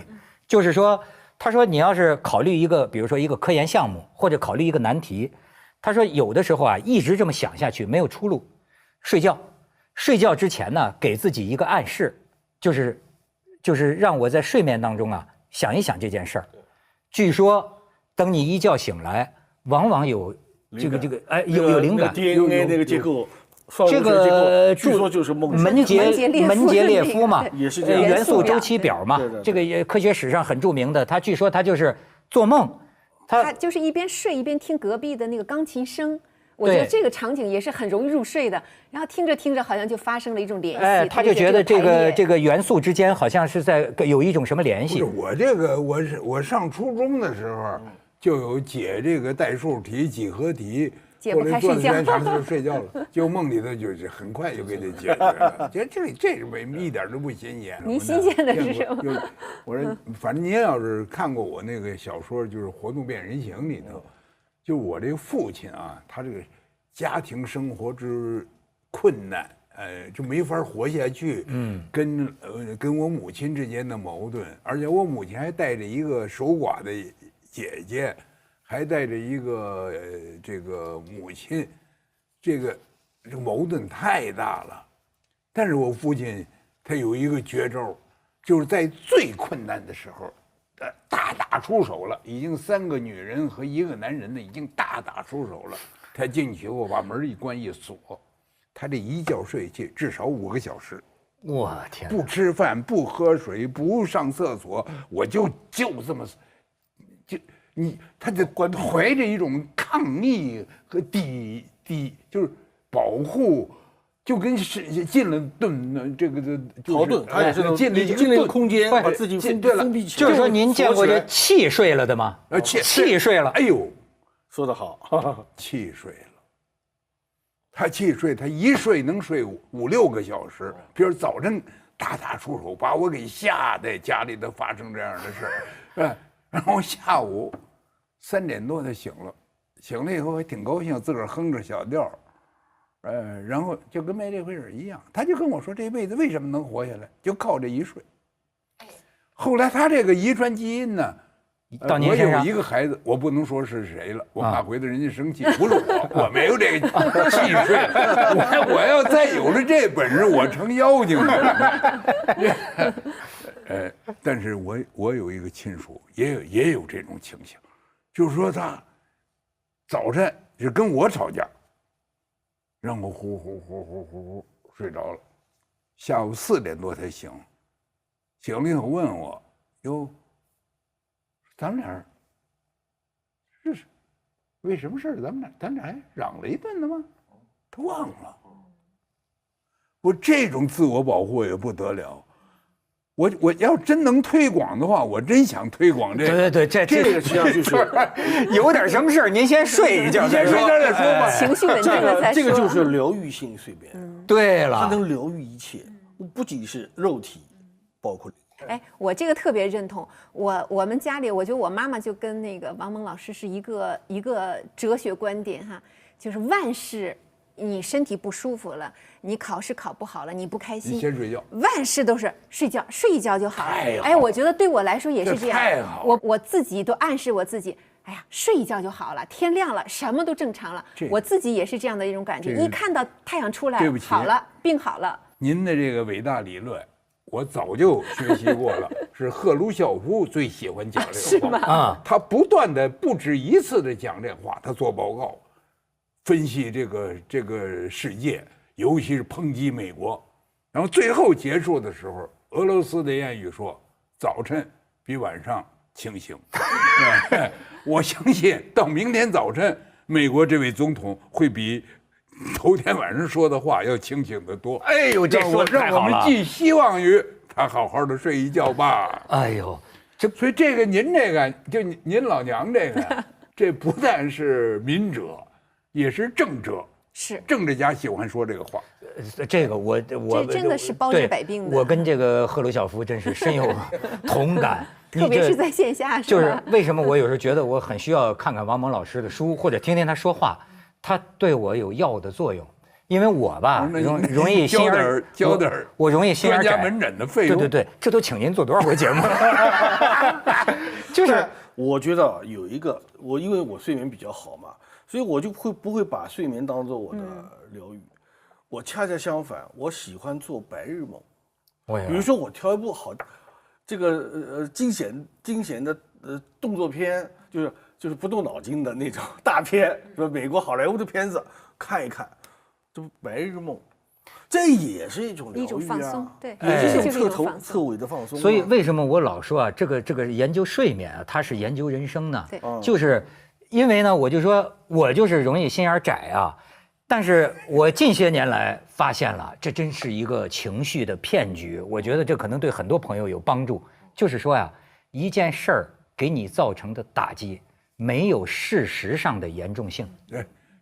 就是说，他说你要是考虑一个，比如说一个科研项目，或者考虑一个难题，他说有的时候啊，一直这么想下去没有出路，睡觉之前呢，给自己一个暗示，就是让我在睡眠当中啊想一想这件事儿。据说等你一觉醒来，往往有这个有灵感 ，DNA 那个结构。这个据说就是门捷列夫嘛，也是这样元素周期表嘛，这个也科学史上很著名的。他据说他就是做梦，他就是一边睡一边听隔壁的那个钢琴声。我觉得这个场景也是很容易入睡的。然后听着听着，好像就发生了一种联系。他就觉得这个元素之间好像是在有一种什么联系。我上初中的时候就有解这个代数题、几何题。解不开睡觉，就睡觉了，就梦里头就是很快就给他解决了。觉得这一点都不新鲜。您新鲜的是什么？我说，反正您要是看过我那个小说，就是《活动变人形》里头，就我这个父亲啊，他这个家庭生活之困难，就没法活下去。跟我母亲之间的矛盾，而且我母亲还带着一个守寡的姐姐。还带着一个这个母亲，这个矛盾太大了。但是我父亲他有一个绝招，就是在最困难的时候，大打出手了。已经3个女人和1个男人呢，已经大打出手了。他进去以后把门一关一锁，他这一觉睡去至少5个小时。我天！不吃饭，不喝水，不上厕所，我就这么，他就怀着一种抗逆和就是保护，就跟是进了盾这个逃遁，他也是进了一个空间，把自己封闭起来。就是说，您见过这气睡了的吗？气睡了，哎呦，说得好，气睡了。他气睡，他一睡能睡5、6个小时。比如早晨大出手，把我给吓得家里头发生这样的事儿，然后下午3点多他醒了，醒了以后还挺高兴，自个儿哼着小调，然后就跟没这回事一样。他就跟我说，这辈子为什么能活下来，就靠这一睡。后来他这个遗传基因呢？到您身上，我有一个孩子，我不能说是谁了，我怕回头人家生气。不是我没有这个气睡。我要再有了这本事，我成妖精了。但是我有一个亲属，也有这种倾向，就是说他早晨就跟我吵架，让我呼睡着了，下午4点多才醒，醒了以后问我哟。咱们俩是为什么事儿？咱俩还嚷了一顿呢吗？他忘了。我这种自我保护也不得了。我要真能推广的话，我真想推广这个。对，这个实际上就是有点什么事儿，您先睡一觉再说。再说吧。情绪稳定了再说。这个就是疗愈性睡眠。对了，它能疗愈一切，不仅是肉体，包括。哎，我这个特别认同。我们家里，我觉得我妈妈就跟那个王蒙老师是一个哲学观点哈，就是万事你身体不舒服了，你考试考不好了，你不开心，你先睡觉。万事都是睡一觉就好了。太好哎，我觉得对我来说也是这样。太好。我自己都暗示我自己，哎呀，睡一觉就好了，天亮了，什么都正常了。我自己也是这样的一种感觉。一看到太阳出来，好了，病好了。您的这个伟大理论。我早就学习过了，是赫鲁晓夫最喜欢讲这个话啊。他不断的不止一次的讲这话，他做报告，分析这个世界，尤其是抨击美国。然后最后结束的时候，俄罗斯的谚语说：“早晨比晚上清醒。”我相信到明天早晨，美国这位总统会比头天晚上说的话要清醒得多。哎呦，这说得太好了。让我们寄希望于他好好的睡一觉吧。哎呦，所以这个您这个就您老娘这个，这不但是民哲，也是政哲。是政治家喜欢说这个话。这个我这真的是包治百病的。我跟这个赫鲁晓夫真是深有同感。特别是在线下，就是为什么我有时候觉得我很需要看看王蒙老师的书，或者听听他说话。它对我有药的作用，因为我吧容易心眼交点我容易心眼窄。专家门诊的费用，对，这都请您做多少回节目？就是我觉得有一个，因为我睡眠比较好嘛，所以我就不会把睡眠当做我的疗愈。我恰恰相反，我喜欢做白日梦。比如说我挑一部好，这个惊险的动作片，就是不动脑筋的那种大片，说美国好莱坞的片子看一看，这不白日梦，这也是一种疗愈啊，一种放松，对，也是一种彻尾的放松。所以为什么我老说啊，这个研究睡眠啊，它是研究人生呢？对，就是因为呢，我就说我就是容易心眼窄啊，但是我近些年来发现了，这真是一个情绪的骗局。我觉得这可能对很多朋友有帮助。就是说呀，一件事儿给你造成的打击。没有事实上的严重性。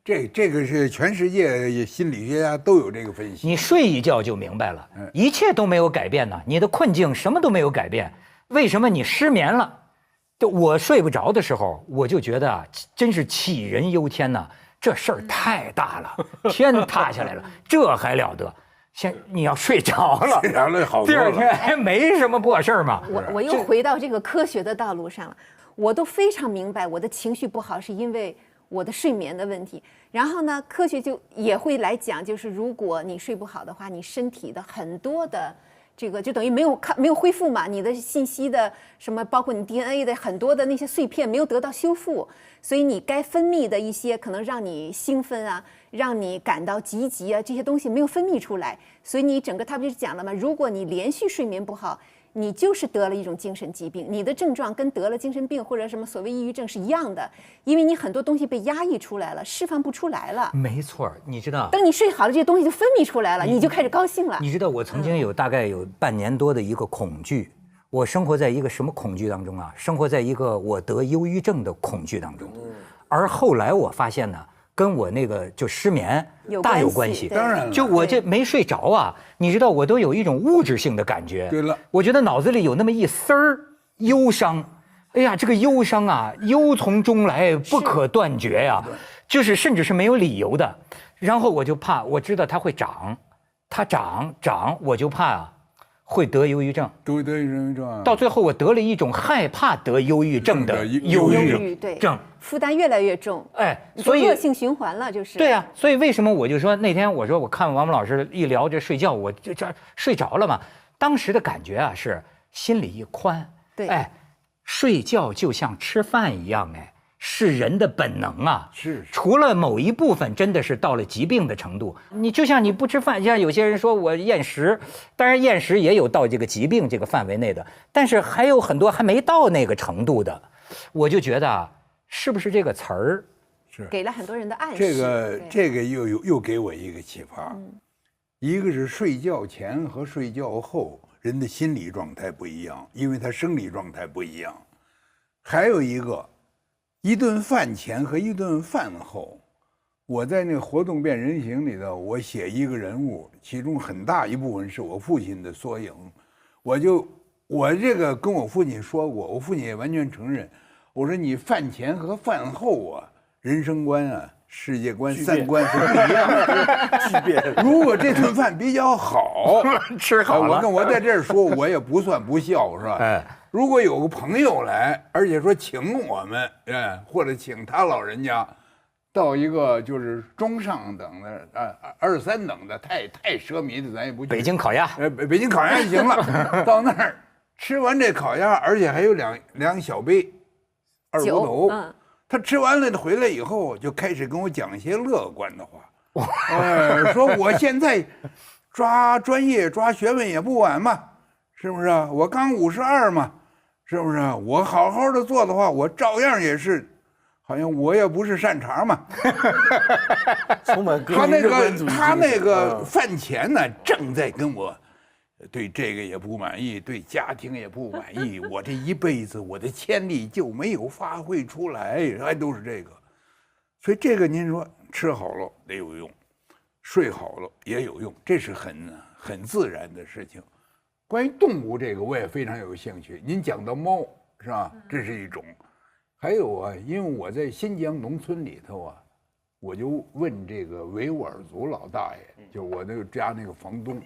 这个是全世界心理学家都有这个分析。你睡一觉就明白了，一切都没有改变呢，你的困境什么都没有改变。为什么你失眠了？就我睡不着的时候，我就觉得啊，真是杞人忧天呐，这事儿太大了，天塌下来了，这还了得？你要睡着了，睡着了好多了，第二天还没什么破事儿嘛。我又回到这个科学的道路上了。我都非常明白，我的情绪不好是因为我的睡眠的问题。然后呢，科学就也会来讲，就是如果你睡不好的话，你身体的很多的这个就等于没有恢复嘛，你的信息的什么，包括你 DNA 的很多的那些碎片没有得到修复，所以你该分泌的一些可能让你兴奋啊，让你感到积极啊，这些东西没有分泌出来，所以你整个他不就是讲了吗？如果你连续睡眠不好，你就是得了一种精神疾病，你的症状跟得了精神病或者什么所谓抑郁症是一样的，因为你很多东西被压抑出来了，释放不出来了。没错，你知道，等你睡好了，这些东西就分泌出来了，你就开始高兴了。你知道我曾经大概有半年多的一个恐惧，我生活在一个什么恐惧当中啊？生活在一个我得忧郁症的恐惧当中，而后来我发现呢，跟我那个就失眠大有关系。当然了，就我这没睡着啊，你知道我都有一种物质性的感觉。对了，我觉得脑子里有那么一丝儿忧伤。哎呀，这个忧伤啊，忧从中来，不可断绝呀，就是甚至是没有理由的。然后我就怕，我知道它会长，它长，我就怕啊，会得忧郁症。得忧郁症啊，到最后我得了一种害怕得忧郁症的忧郁症，负担越来越重。哎，所以恶性循环了，就是。对啊，所以为什么我就说那天我说我看王蒙老师一聊这睡觉，我就这睡着了嘛。当时的感觉啊是心里一宽，对，哎，睡觉就像吃饭一样，哎，是人的本能啊。是，除了某一部分真的是到了疾病的程度，你就像你不吃饭，像有些人说我厌食，当然厌食也有到这个疾病这个范围内的，但是还有很多还没到那个程度的，我就觉得啊，是不是这个词儿是给了很多人的暗示？这个又给我一个启发，一个是睡觉前和睡觉后人的心理状态不一样，因为他生理状态不一样。还有一个，一顿饭前和一顿饭后，我在那个《活动变人形》里头，我写一个人物，其中很大一部分是我父亲的缩影。我这个跟我父亲说过，我父亲也完全承认。我说你饭前和饭后啊，人生观啊、世界观、三观是不一样的。巨变。如果这顿饭比较好，吃好了，我在这儿说，我也不算不孝，是吧？哎，如果有个朋友来，而且说请我们，或者请他老人家到一个就是中上等的2、3等的，太奢靡的咱也不去。北京烤鸭，北京烤鸭就行了。到那儿吃完这烤鸭，而且还有两小杯二锅头。他吃完了回来以后，就开始跟我讲一些乐观的话。说我现在抓专业、抓学问也不晚嘛，是不是啊？我刚52嘛，是不是啊？我好好的做的话，我照样也是，好像我也不是善茬嘛。充满他那个饭前呢，正在跟我对这个也不满意，对家庭也不满意，我这一辈子我的潜力就没有发挥出来，还都是这个。所以这个您说吃好了得有用，睡好了也有用，这是很自然的事情。关于动物这个我也非常有兴趣，您讲到猫是吧？这是一种。还有啊，因为我在新疆农村里头啊，我就问这个维吾尔族老大爷，就我那个家那个房东，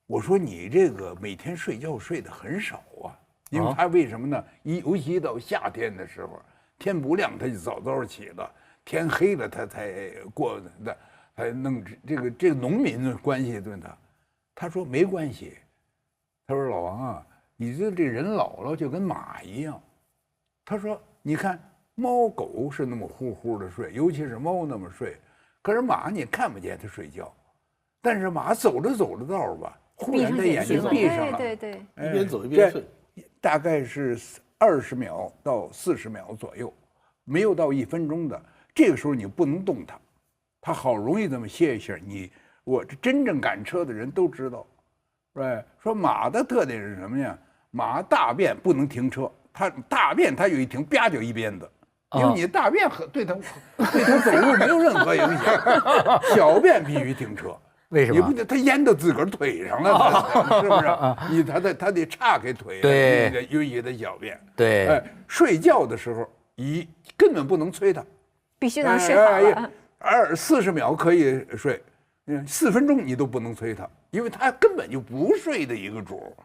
我说你这个每天睡觉睡得很少啊，因为他为什么呢？尤其到夏天的时候，天不亮他就早起了，天黑了他才过的，才弄这个农民的关系对他。他说没关系，他说老王啊，你这人老了就跟马一样。他说你看猫狗是那么呼呼的睡，尤其是猫那么睡，可是马你看不见它睡觉，但是马走着道吧，忽然他眼睛闭上了，对，一边走一边睡，大概是20秒到40秒左右，没有到1分钟的。这个时候你不能动它，它好容易这么歇一歇。我这真正赶车的人都知道，说马的特点是什么呀？马大便不能停车，它大便它有一停，啪就一鞭子。因为你大便对它走路没有任何影响，小便必须停车。为什么？你不他淹到自个儿腿上了，是不是？他得岔开腿，对，允许他小便。对，睡觉的时候根本不能催他，必须能睡好了。40秒可以睡，4分钟你都不能催他，因为他根本就不睡的一个主。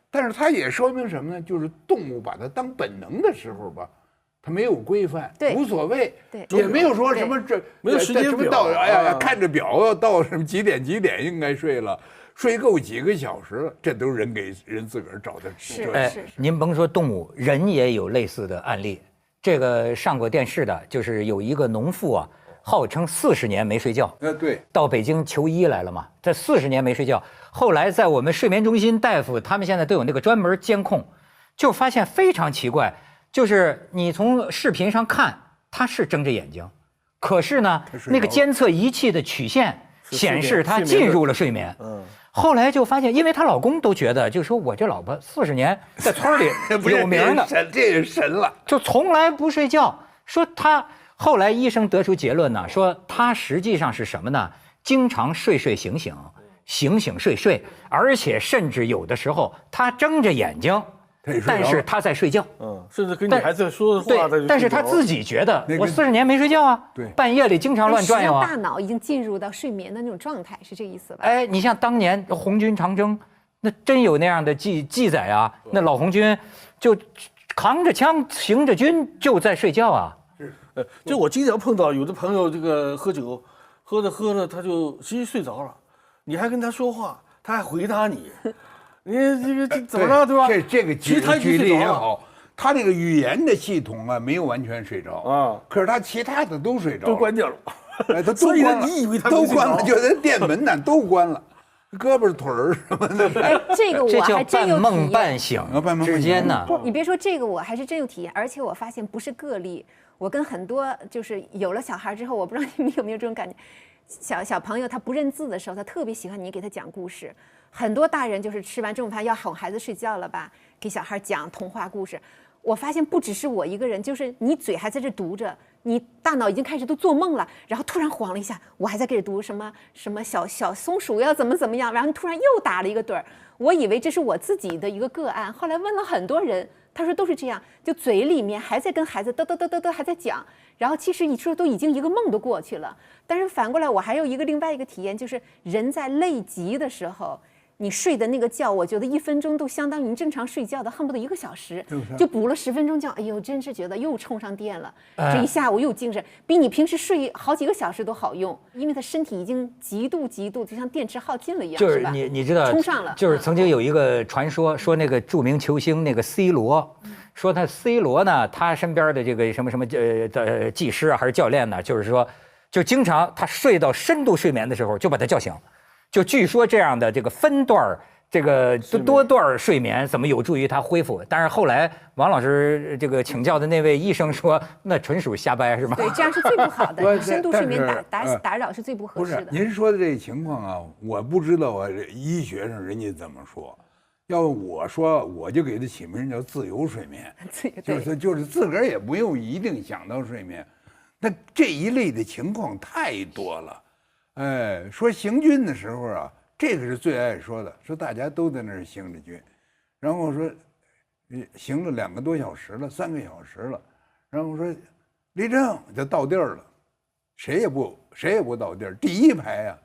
但是它也说明什么呢？就是动物把它当本能的时候吧，它没有规范，无所谓，也没有说什么没有时间表，到看着表要到什么几点应该睡了。睡够几个小时了，这都是人给人自个儿找的。是。您甭说动物，人也有类似的案例。这个上过电视的，就是有一个农妇啊，号称40年没睡觉。对，到北京求医来了嘛，这40年没睡觉。后来在我们睡眠中心，大夫他们现在都有那个专门监控，就发现非常奇怪，就是你从视频上看，他是睁着眼睛，可是呢，那个监测仪器的曲线显示他进入了睡眠。后来就发现，因为她老公都觉得，就说我这老婆40年在村里有名的，这也神了，就从来不睡觉。说她后来医生得出结论呢，说她实际上是什么呢？经常睡睡醒醒，醒醒睡睡，而且甚至有的时候她睁着眼睛，但是她在睡觉。甚至跟你孩子说的话。对，但是她自己觉得我40年没睡觉啊，对，半夜里经常乱转悠啊。大脑已经进入到睡眠的那种状态，是这意思吧？哎，你像当年红军长征，那真有那样的记载啊。那老红军就扛着枪行着军就在睡觉啊。就我经常碰到有的朋友这个喝酒，喝着他就其实睡着了，你还跟他说话，他还回答你，你这怎么了，对吧？这个其实他举例也好，他这个语言的系统啊没有完全睡着啊，可是他其他的都睡着，都关掉了，他都所以关了，你以为他都关了，就连电门呢都关了。胳膊腿儿什么的，哎，这个我还真有体验。半梦半醒之间呢。你别说这个，我还是真有体验，而且我发现不是个例。我跟很多就是有了小孩之后，我不知道你们有没有这种感觉，小朋友他不认字的时候，他特别喜欢你给他讲故事。很多大人就是吃完中午饭要哄孩子睡觉了吧，给小孩讲童话故事。我发现不只是我一个人，就是你嘴还在这读着，你大脑已经开始都做梦了，然后突然晃了一下，我还在给这读什么小松鼠要怎么样，然后突然又打了一个盹儿。我以为这是我自己的一个个案，后来问了很多人，他说都是这样，就嘴里面还在跟孩子嘚还在讲，然后其实你说都已经一个梦都过去了。但是反过来，我还有另外一个体验，就是人在累极的时候。你睡的那个觉，我觉得1分钟都相当于正常睡觉的，恨不得1个小时，就补了10分钟觉。哎呦，真是觉得又充上电了，这一下午又精神，比你平时睡好几个小时都好用，因为他身体已经极度就像电池耗尽了一样，就是吧？你知道，充上了。就是曾经有一个传说，说那个著名球星那个 C 罗，说他 C 罗呢，他身边的这个什么的技师啊还是教练呢，就是说，就经常他睡到深度睡眠的时候就把他叫醒。就据说这样的这个分段这个多段睡眠怎么有助于他恢复？但是后来王老师这个请教的那位医生说，那纯属瞎掰是吗？对，这样是最不好的，深度睡眠打扰是最不合适的。不是您说的这情况啊，我不知道啊，医学上人家怎么说。要我说，我就给他起名叫自由睡眠，就是自个儿也不用一定想到睡眠。那这一类的情况太多了。哎，说行军的时候啊，这个是最爱说的，说大家都在那儿行着军，然后说，行了2个多小时了，3个小时了，然后说，立正就到地儿了，谁也不到地儿，第一排啊，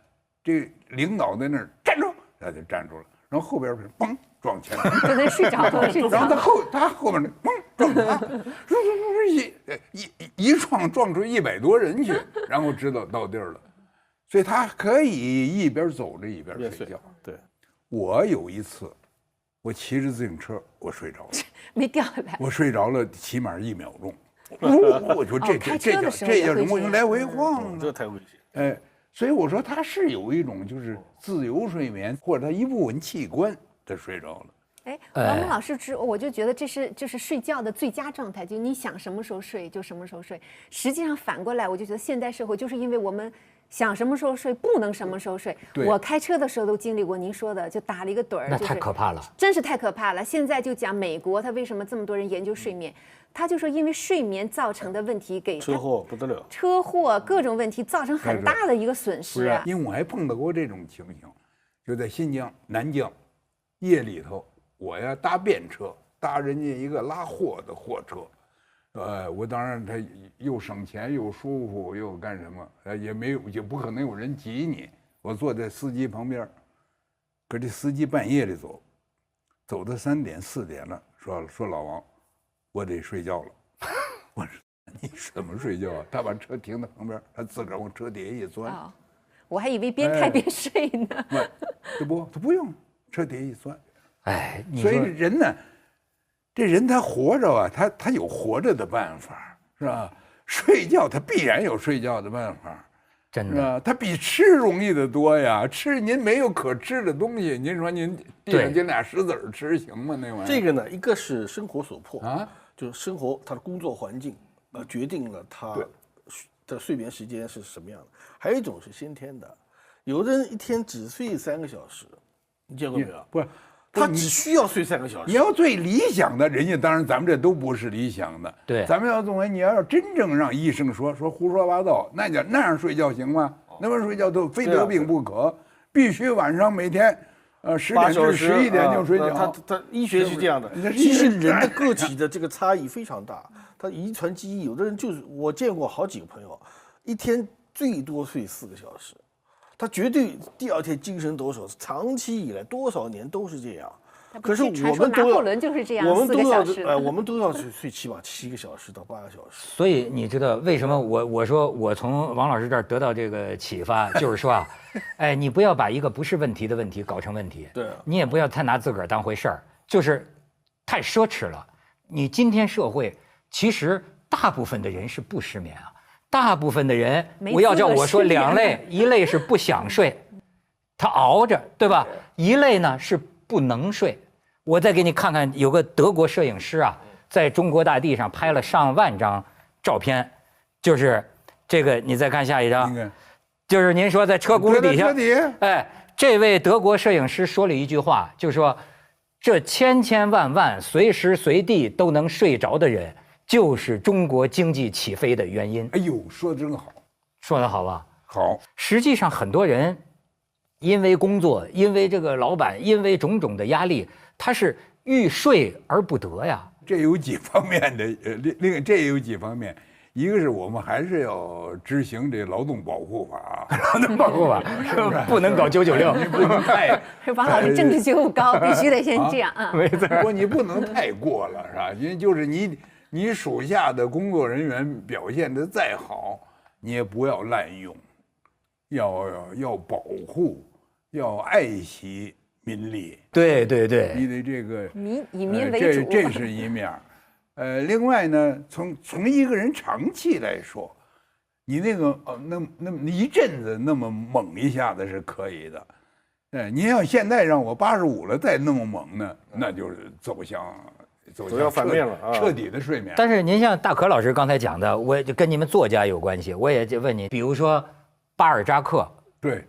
这领导在那儿站住，他就站住了，然后后边嘣撞前面，就能睡着了，然后他后面嘣撞他，一撞出100多人去，然后知道到地儿了。所以他可以一边走着一边睡觉。对，我有一次，我骑着自行车，我睡着了，没掉下来。我睡着了，起码1秒钟。我说这叫什么？我就来回晃，这太危险。哎，所以我说他是有一种就是自由睡眠，或者他一部分器官他睡着了。哎，王蒙老师我就觉得这是睡觉的最佳状态，就你想什么时候睡就什么时候睡。实际上反过来，我就觉得现代社会就是因为我们想什么时候睡不能什么时候睡。我开车的时候都经历过您说的，就打了一个盹儿，那太可怕了，真是太可怕了。现在就讲美国，他为什么这么多人研究睡眠？他就说因为睡眠造成的问题给车祸不得了，车祸各种问题造成很大的一个损失啊。因为我还碰到过这种情形，就在新疆南疆，夜里头。我呀搭便车，搭人家一个拉货的货车，我当然他又省钱又舒服又干什么，也不可能有人挤你。我坐在司机旁边，可这司机半夜里走到3点4点了，说老王，我得睡觉了。我说你怎么睡觉啊？他把车停在旁边，他自个儿往车底下一钻。我还以为边开边睡呢。他不用，彻底一算。哎，所以人呢，这人他活着啊，他有活着的办法，是吧？睡觉他必然有睡觉的办法，真的，他比吃容易得多呀。吃您没有可吃的东西，您说您地上捡俩石子儿吃行吗？那玩意儿。这个呢，一个是生活所迫啊，就是生活他的工作环境决定了他的睡眠时间是什么样的。还有一种是先天的，有的人一天只睡3个小时，你见过没有？不是。他只需要睡3个小时。你要最理想的，人家当然咱们这都不是理想的。对，咱们要认为你要真正让医生说胡说八道，那样睡觉行吗？那么睡觉都非得病不可，必须晚上每天10点至11点就睡觉。他医学是这样的。其实人的个体的这个差异非常大，他遗传基因，有的人就是我见过好几个朋友，一天最多睡4个小时。他绝对第二天精神抖擞，长期以来多少年都是这样。可是我们拿破仑就是这样，4个小时。我们都要睡起码7个小时到8个小时。所以你知道为什么我说我从王老师这儿得到这个启发，就是说啊，哎，你不要把一个不是问题的问题搞成问题，对，你也不要太拿自个儿当回事儿，就是太奢侈了。你今天社会其实大部分的人是不失眠啊。大部分的人，我要叫我说2类，一类是不想睡，他熬着，对吧？一类呢是不能睡。我再给你看看，有个德国摄影师啊，在中国大地上拍了上万张照片，就是这个，你再看下一张，就是您说在车轱辘底下，哎，这位德国摄影师说了一句话，就说这千千万万随时随地都能睡着的人。就是中国经济起飞的原因。哎呦，说得真好，说得好吧？好。实际上，很多人因为工作，因为这个老板，因为种种的压力，他是欲睡而不得呀。这有几方面的，这也有几方面。一个是我们还是要执行这劳动保护法，劳动保护法不能搞996，你不能太。王老师政治觉悟高，必须得先这样啊。没错，不，你不能太过了，是吧？因为就是你属下的工作人员表现得再好，你也不要滥用，要保护，要爱惜民力。对对对，你得这个以民为主，这是一面。另外呢，从一个人长期来说，你那个那么一阵子那么猛一下子是可以的。您要现在让我85了再那么猛呢，那就是走向反面了，彻底的睡眠。但是您像大可老师刚才讲的，我就跟你们作家有关系，我也就问你，比如说巴尔扎克，对，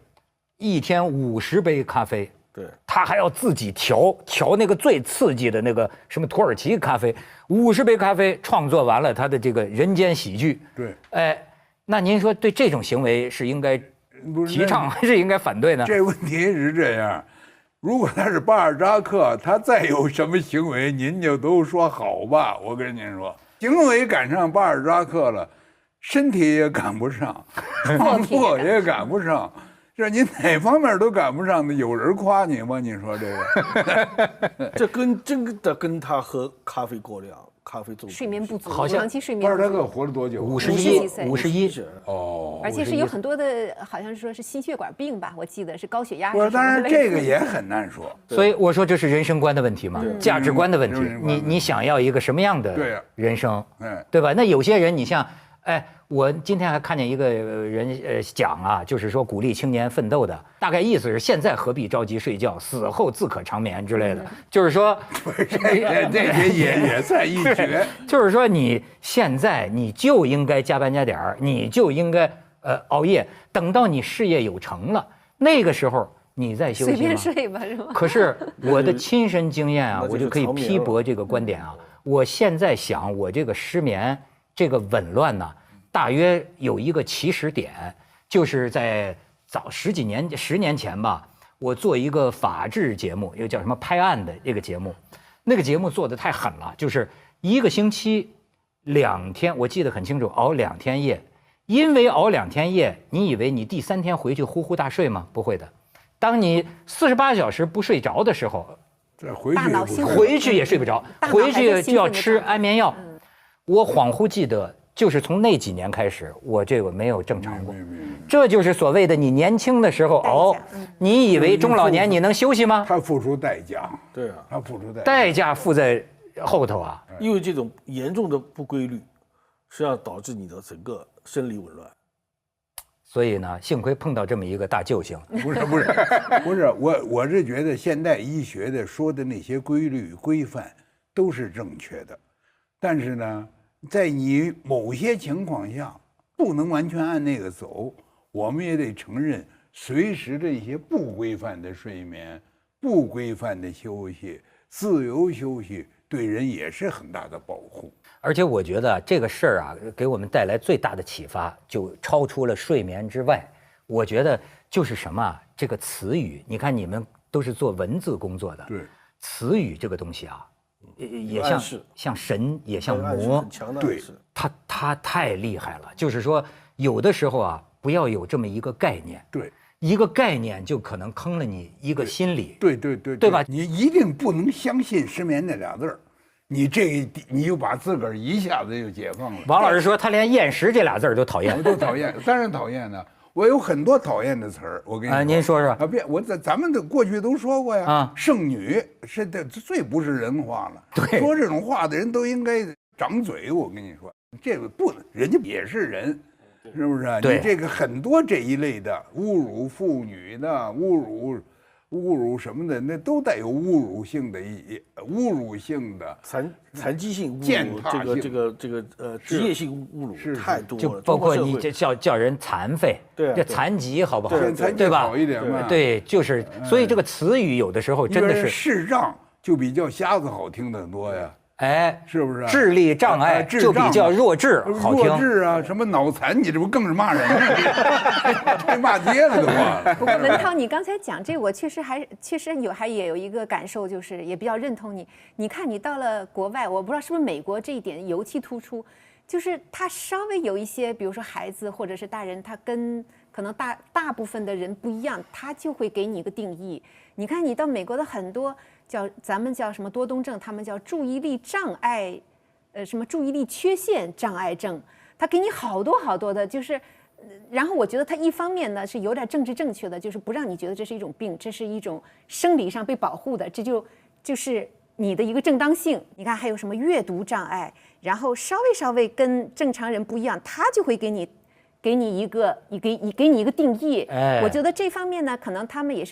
一天50杯咖啡，对，他还要自己调那个最刺激的那个什么土耳其咖啡，50杯咖啡创作完了他的这个人间喜剧。对，哎，那您说对这种行为是应该提倡还是应该反对呢？这问题是这样。如果他是巴尔扎克，他再有什么行为，您就都说好吧。我跟您说，行为赶上巴尔扎克了，身体也赶不上，创作也赶不上，这您哪方面都赶不上的，有人夸你吗？你说这个，这真的跟他喝咖啡过量。咖啡中毒，睡眠不足，好像长期睡眠不足。巴尔扎克活了多久？51哦，而且是有很多的，好像是说是心血管病吧，我记得是高血压。不是，当然这个也很难说。所以我说这是人生观的问题嘛，价值观的问题。你想要一个什么样的人生？对吧？那有些人，你像，哎，我今天还看见一个人讲啊，就是说鼓励青年奋斗的，大概意思是现在何必着急睡觉，死后自可长眠之类的。就是说，这也算一绝。就是说你现在你就应该加班加点儿，你就应该熬夜，等到你事业有成了，那个时候你再休息。随便睡吧，是吗？可是我的亲身经验啊，我就可以批驳这个观点啊。我现在想，我这个失眠这个紊乱呢，大约有一个起始点，就是在早10年前吧，我做一个法制节目，一个叫什么拍案的这个节目，那个节目做得太狠了，就是1个星期2天，我记得很清楚，熬2天夜。因为熬2天夜，你以为你第3天回去呼呼大睡吗？不会的。当你48小时不睡着的时候，回去也睡不着，回去就要吃安眠药。我恍惚记得就是从那几年开始，我这个没有正常过。这就是所谓的你年轻的时候熬，你以为中老年你能休息吗？他付出代价。对啊，他付出代价付在后头啊。因为这种严重的不规律，实际上导致你的整个生理紊乱。所以呢，幸亏碰到这么一个大救星。不是，我是觉得现代医学的说的那些规律规范都是正确的，但是呢，在你某些情况下不能完全按那个走，我们也得承认，随时的一些不规范的睡眠、不规范的休息、自由休息，对人也是很大的保护。而且我觉得这个事儿啊，给我们带来最大的启发，就超出了睡眠之外。我觉得就是什么啊，这个词语，你看你们都是做文字工作的，对，词语这个东西啊，也像神，也像魔，对，它太厉害了。就是说，有的时候啊，不要有这么一个概念，对，一个概念就可能坑了你一个心理，对吧？你一定不能相信失眠那俩字儿。你就把自个儿一下子就解放了。王老师说他连厌食这俩字儿都讨厌，我都讨厌，当然讨厌呢。我有很多讨厌的词儿，我跟你说。您说说。咱们的过去都说过呀。啊，剩女是最不是人话了。对，说这种话的人都应该长嘴。我跟你说，这个不能，人家也是人，是不是？对，你这个很多这一类的侮辱妇女的侮辱什么的，那都带有侮辱性的侮辱性的残疾性侮辱，这个职业性侮辱太多了，就包括你这叫人残废，对，这残疾好不好？对吧？好一点嘛。对，就是所以这个词语有的时候真的是视障就比较瞎子好听的多呀。哎，是不是？智力障碍就比较弱智好听。弱智啊，什么脑残，你这不更是骂人吗？这骂街了都话。不过文涛，你刚才讲这，我确实也有一个感受，就是也比较认同你。你看，你到了国外，我不知道是不是美国这一点尤其突出，就是他稍微有一些，比如说孩子或者是大人，他跟可能大部分的人不一样，他就会给你一个定义。你看，你到美国的很多。咱们叫什么多动症，他们叫注意力障碍，什么注意力缺陷障碍症，他给你好多好多的，就是，然后我觉得他一方面呢是有点政治正确的，就是不让你觉得这是一种病，这是一种生理上被保护的，这就是你的一个正当性。你看还有什么阅读障碍，然后稍微跟正常人不一样，他就会给你一个定义。我觉得这方面呢，可能他们也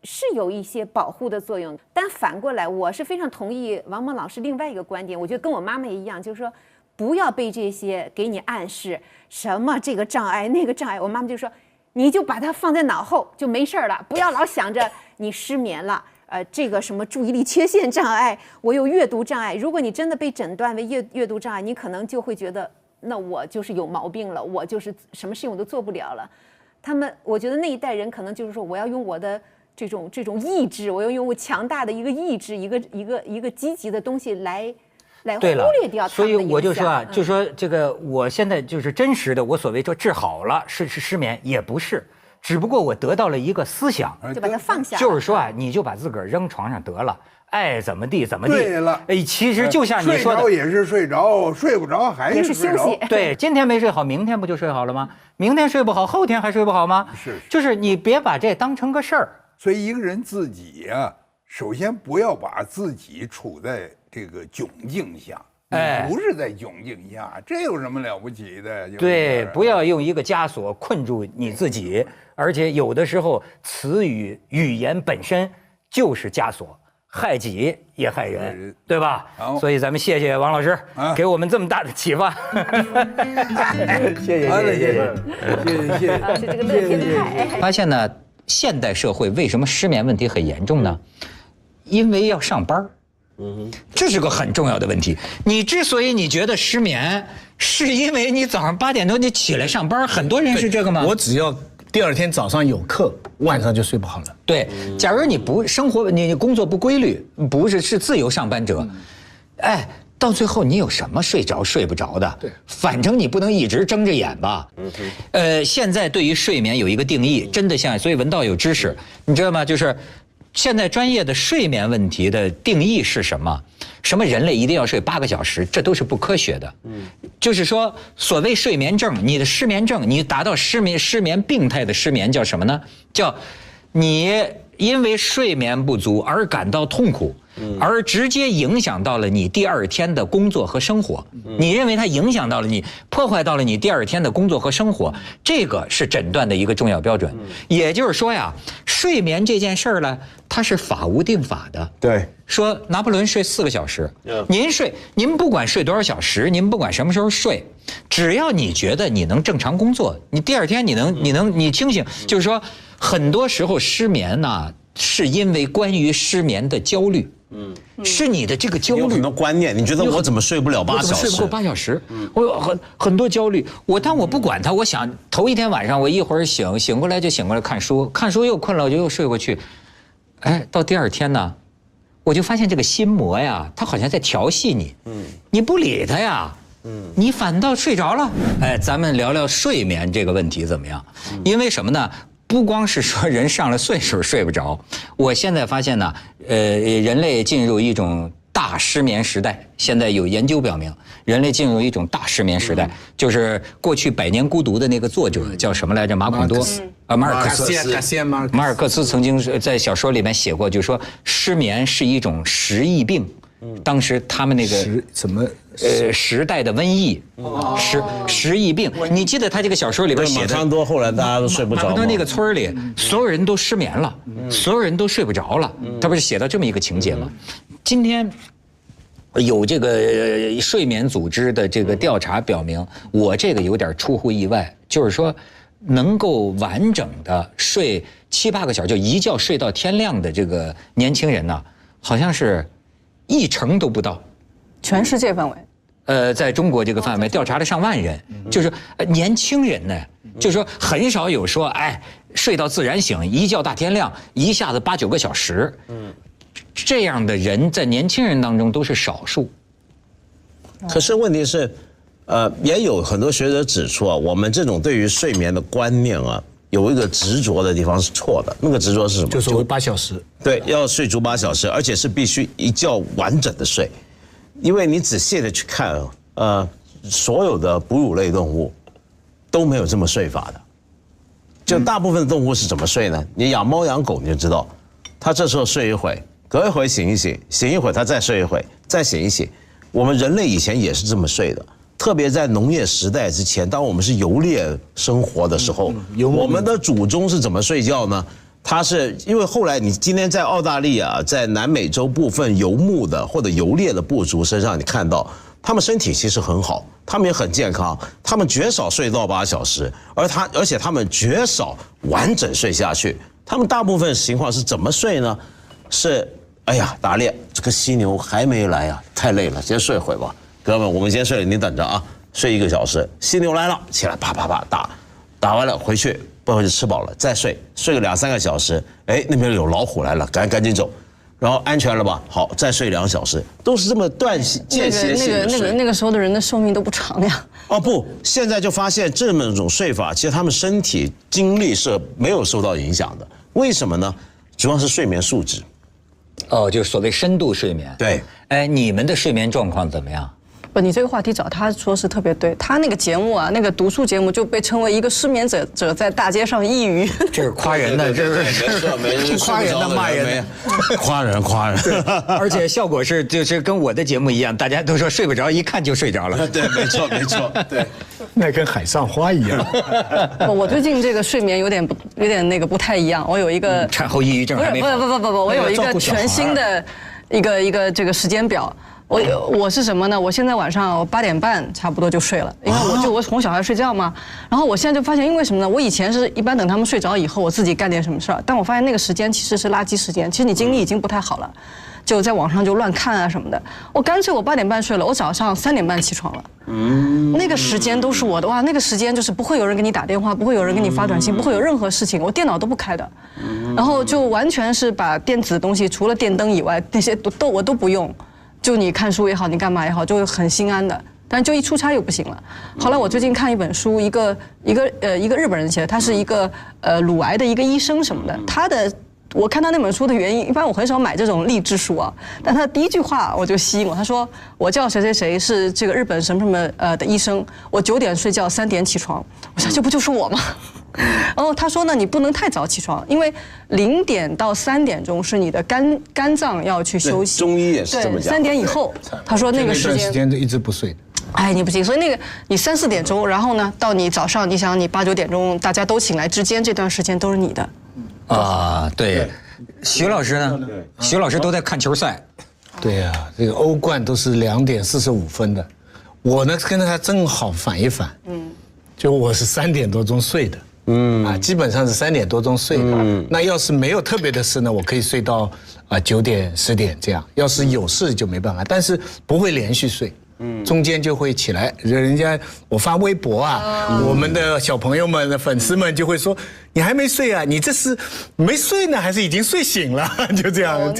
是有一些保护的作用，但反过来，我是非常同意王蒙老师另外一个观点，我觉得跟我妈妈也一样，就是说不要被这些给你暗示什么这个障碍那个障碍，我妈妈就说你就把它放在脑后就没事了，不要老想着你失眠了，这个什么注意力缺陷障碍，我有阅读障碍，如果你真的被诊断为阅读障碍，你可能就会觉得那我就是有毛病了，我就是什么事情我都做不了了。我觉得那一代人可能就是说我要用我的这种意志，我要用我强大的一个意志，一个积极的东西来忽略掉他们的影响。所以我就说啊，就说这个，我现在就是真实的，我所谓说治好了是失眠，也不是，只不过我得到了一个思想，就把它放下。就是说啊，你就把自个儿扔床上得了，爱怎么地怎么地。对了，其实就像你说的，睡着也是睡着，睡不着还是休息。对，今天没睡好，明天不就睡好了吗？明天睡不好，后天还睡不好吗？是，就是你别把这当成个事儿。所以一个人自己啊，首先不要把自己处在这个窘境下，不是在窘境下，这有什么了不起的？对，不要用一个枷锁困住你自己，而且有的时候词语言本身就是枷锁，害己也害人，对吧？所以咱们谢谢王老师给我们这么大的启发。谢谢。是这个乐天派。发现呢。现代社会为什么失眠问题很严重呢？因为要上班。这是个很重要的问题。你之所以你觉得失眠，是因为你早上8点多你起来上班，很多人是这个吗？我只要第二天早上有课，晚上就睡不好了。对，假如你不生活，你工作不规律，不是自由上班者，到最后你有什么睡着睡不着的？对，反正你不能一直睁着眼吧。现在对于睡眠有一个定义，真的像，所以文道有知识，你知道吗？就是现在专业的睡眠问题的定义是什么？什么人类一定要睡8个小时，这都是不科学的。就是说，所谓睡眠症，你的失眠症，你达到失眠病态的失眠叫什么呢？叫你因为睡眠不足而感到痛苦，而直接影响到了你第二天的工作和生活。你认为它影响到了你，破坏到了你第二天的工作和生活，这个是诊断的一个重要标准。也就是说呀，睡眠这件事儿呢，它是法无定法的。对，说拿破仑睡4个小时，您不管睡多少小时，您不管什么时候睡，只要你觉得你能正常工作，你第二天你清醒，就是说很多时候失眠呢，是因为关于失眠的焦虑。是你的这个焦虑，有很多观念，你觉得我怎么睡不了8小时？睡不够8小时，我有很多焦虑。但我不管它，我想头一天晚上我一会儿醒过来就醒过来看书又困了，我就又睡过去。哎，到第二天呢，我就发现这个心魔呀，它好像在调戏你。你不理它呀，你反倒睡着了。哎，咱们聊聊睡眠这个问题怎么样？因为什么呢？不光是说人上了岁数睡不着，我现在发现呢，人类进入一种大失眠时代。现在有研究表明，人类进入一种大失眠时代，就是过去《百年孤独》的那个作者叫什么来着？马尔克斯曾经在小说里面写过，就是说失眠是一种时疫病。当时他们那个时代的瘟疫，时疫病。你记得他这个小说里边写的？马康多后来大家都睡不着。马康多那个村里，所有人都失眠了，所有人都睡不着了。他不是写到这么一个情节吗？今天有这个睡眠组织的这个调查表明，我这个有点出乎意外，就是说能够完整的睡7、8个小时，就一觉睡到天亮的这个年轻人呢，好像是1%都不到。全世界范围？在中国这个范围调查了上万人，就是年轻人呢，就是说很少有说睡到自然醒，一觉大天亮，一下子8、9个小时，这样的人在年轻人当中都是少数。可是问题是，也有很多学者指出啊，我们这种对于睡眠的观念啊，有一个执着的地方是错的。那个执着是什么？就是8小时。对，要睡足8小时，而且是必须一觉完整的睡。因为你仔细的去看，所有的哺乳类动物都没有这么睡法的。就大部分的动物是怎么睡呢？你养猫养狗你就知道，它这时候睡一会，隔一会醒一醒，醒一会它再睡一会，再醒一醒。我们人类以前也是这么睡的，特别在农业时代之前，当我们是游猎生活的时候，我们的祖宗是怎么睡觉呢？它是因为后来你今天在澳大利亚、在南美洲部分游牧的或者游猎的部族身上，你看到他们身体其实很好，他们也很健康，他们绝少睡到8小时，而且他们绝少完整睡下去。他们大部分情况是怎么睡呢？是打猎，这个犀牛还没来啊，太累了，先睡会吧，哥们，我们先睡了，你等着啊，睡1个小时，犀牛来了，起来啪啪啪打完了回去。不回去吃饱了再睡个2、3个小时，那边有老虎来了，赶紧走，然后安全了吧？好，再睡2小时，都是这么间歇性的睡。那个时候的人的寿命都不长呀。不，现在就发现这么一种睡法，其实他们身体精力是没有受到影响的。为什么呢？主要是睡眠素质。就是所谓深度睡眠。对。你们的睡眠状况怎么样？不，你这个话题找他说是特别对。他那个节目啊，那个读书节目就被称为一个失眠者在大街上抑郁。这是夸人的，这是夸人的骂人的，夸人。而且效果就是跟我的节目一样，大家都说睡不着，一看就睡着了。对，没错，对。那跟海上花一样。我最近这个睡眠有点那个不太一样。我有一个产后抑郁症还没好。不，我有一个全新的一个这个时间表。我是什么呢？我现在晚上8点半差不多就睡了，因为我哄小孩睡觉嘛。然后我现在就发现，因为什么呢？我以前是一般等他们睡着以后，我自己干点什么事儿。但我发现那个时间其实是垃圾时间，其实你精力已经不太好了，就在网上就乱看啊什么的。我干脆我8点半睡了，我早上3点半起床了。那个时间都是我的哇，那个时间就是不会有人给你打电话，不会有人给你发短信，不会有任何事情，我电脑都不开的。然后就完全是把电子的东西，除了电灯以外，那些我都不用。就你看书也好，你干嘛也好，就很心安的。但就一出差又不行了。后来我最近看一本书，一个日本人写的，他是一个乳癌的一个医生什么的，他的我看他那本书的原因，一般我很少买这种励志书啊，但他第一句话我就吸引我，他说我叫谁谁谁是这个日本什么什么的医生，我9点睡觉3点起床，我想这不就是我吗？然后他说呢，你不能太早起床，因为0点到3点钟是你的肝脏要去休息。中医也是这么讲。3点以后，他说那个那段时间都一直不睡的。哎，你不行，所以那个你3、4点钟，然后呢，到你早上，你想你8、9点钟大家都醒来之间，这段时间都是你的。啊，对。徐老师呢？徐老师都在看球赛。对呀，这个欧冠都是2点45分的，我呢跟他正好反一反。就我是3点多钟睡的。基本上是3点多钟睡的。那要是没有特别的事呢，我可以睡到9点10点这样。要是有事就没办法，但是不会连续睡。中间就会起来，人家我发微博啊，我们的小朋友们的粉丝们就会说，你还没睡啊？你这是没睡呢，还是已经睡醒了？就这样。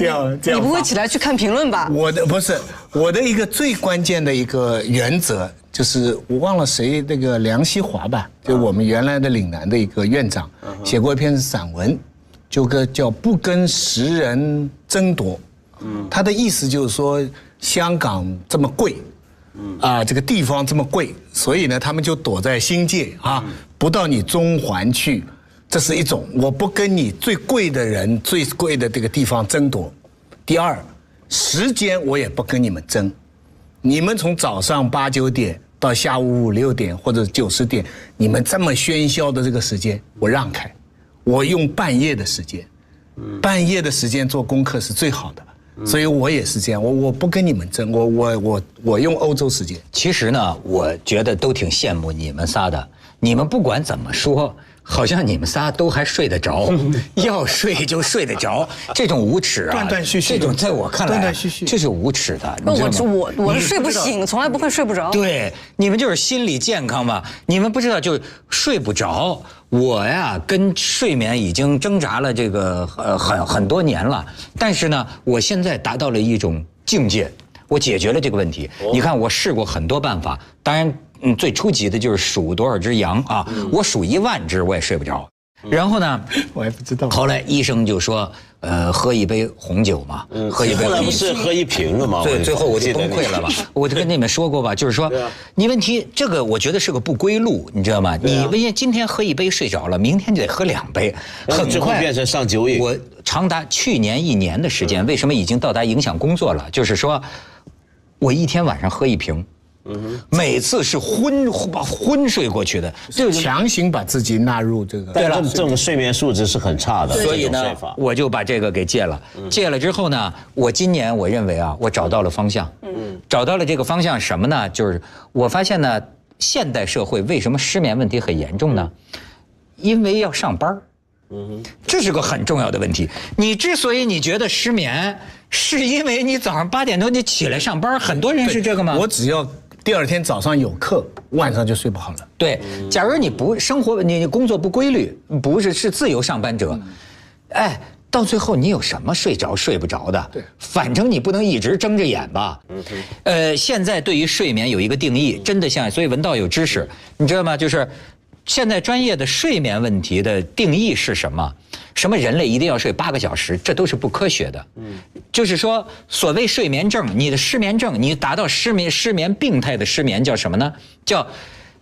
你不会起来去看评论吧？我的一个最关键的一个原则就是我忘了谁，那个梁锡华吧，就我们原来的岭南的一个院长，写过一篇散文，就叫不跟时人争夺。他的意思就是说，香港这么贵。这个地方这么贵，所以呢，他们就躲在新界啊，不到你中环去，这是一种，我不跟你最贵的人、最贵的这个地方争夺。第二，时间我也不跟你们争，你们从早上8、9点到下午5、6点或者9、10点，你们这么喧嚣的这个时间，我让开，我用半夜的时间，半夜的时间做功课是最好的。所以我也是这样，我不跟你们争，我用欧洲时间。其实呢，我觉得都挺羡慕你们仨的。你们不管怎么说，好像你们仨都还睡得着，要睡就睡得着，这种无耻啊，断断续续，这种在我看来，断断续续，这是无耻的。我是睡不醒，从来不会睡不着。对，你们就是心理健康嘛，你们不知道就睡不着。我呀，跟睡眠已经挣扎了这个很多年了，但是呢，我现在达到了一种境界，我解决了这个问题。你看，我试过很多办法，当然，最初级的就是数多少只羊啊，我数1万只我也睡不着。然后呢，我还不知道。后来医生就说，喝一杯红酒嘛，喝一杯。后来不是喝1瓶了吗？对，最后我就崩溃了吧。我就跟你们说过吧，就是说，你问题这个我觉得是个不归路，你知道吗？你因为今天喝1杯睡着了，明天就得喝2杯，很快变成上酒瘾。我长达去年1年的时间，为什么已经到达影响工作了？就是说，我一天晚上喝1瓶。每次是昏睡过去的，就强行把自己纳入这个。对了，这种睡眠素质是很差的，所以呢，我就把这个给戒了。戒了之后呢，我今年我认为啊，我找到了方向。找到了这个方向什么呢？就是我发现呢，现代社会为什么失眠问题很严重呢？因为要上班。这是个很重要的问题。你之所以你觉得失眠，是因为你早上8点多你起来上班，很多人是这个吗？我只要第2天早上有课，晚上就睡不好了。对，假如你不生活，你工作不规律，不是自由上班者，哎，到最后你有什么睡着睡不着的？对，反正你不能一直睁着眼吧。现在对于睡眠有一个定义，真的像，所以文道有知识，你知道吗？就是现在专业的睡眠问题的定义是什么？什么人类一定要睡8个小时，这都是不科学的。就是说，所谓睡眠症，你的失眠症，你达到失眠病态的失眠叫什么呢？叫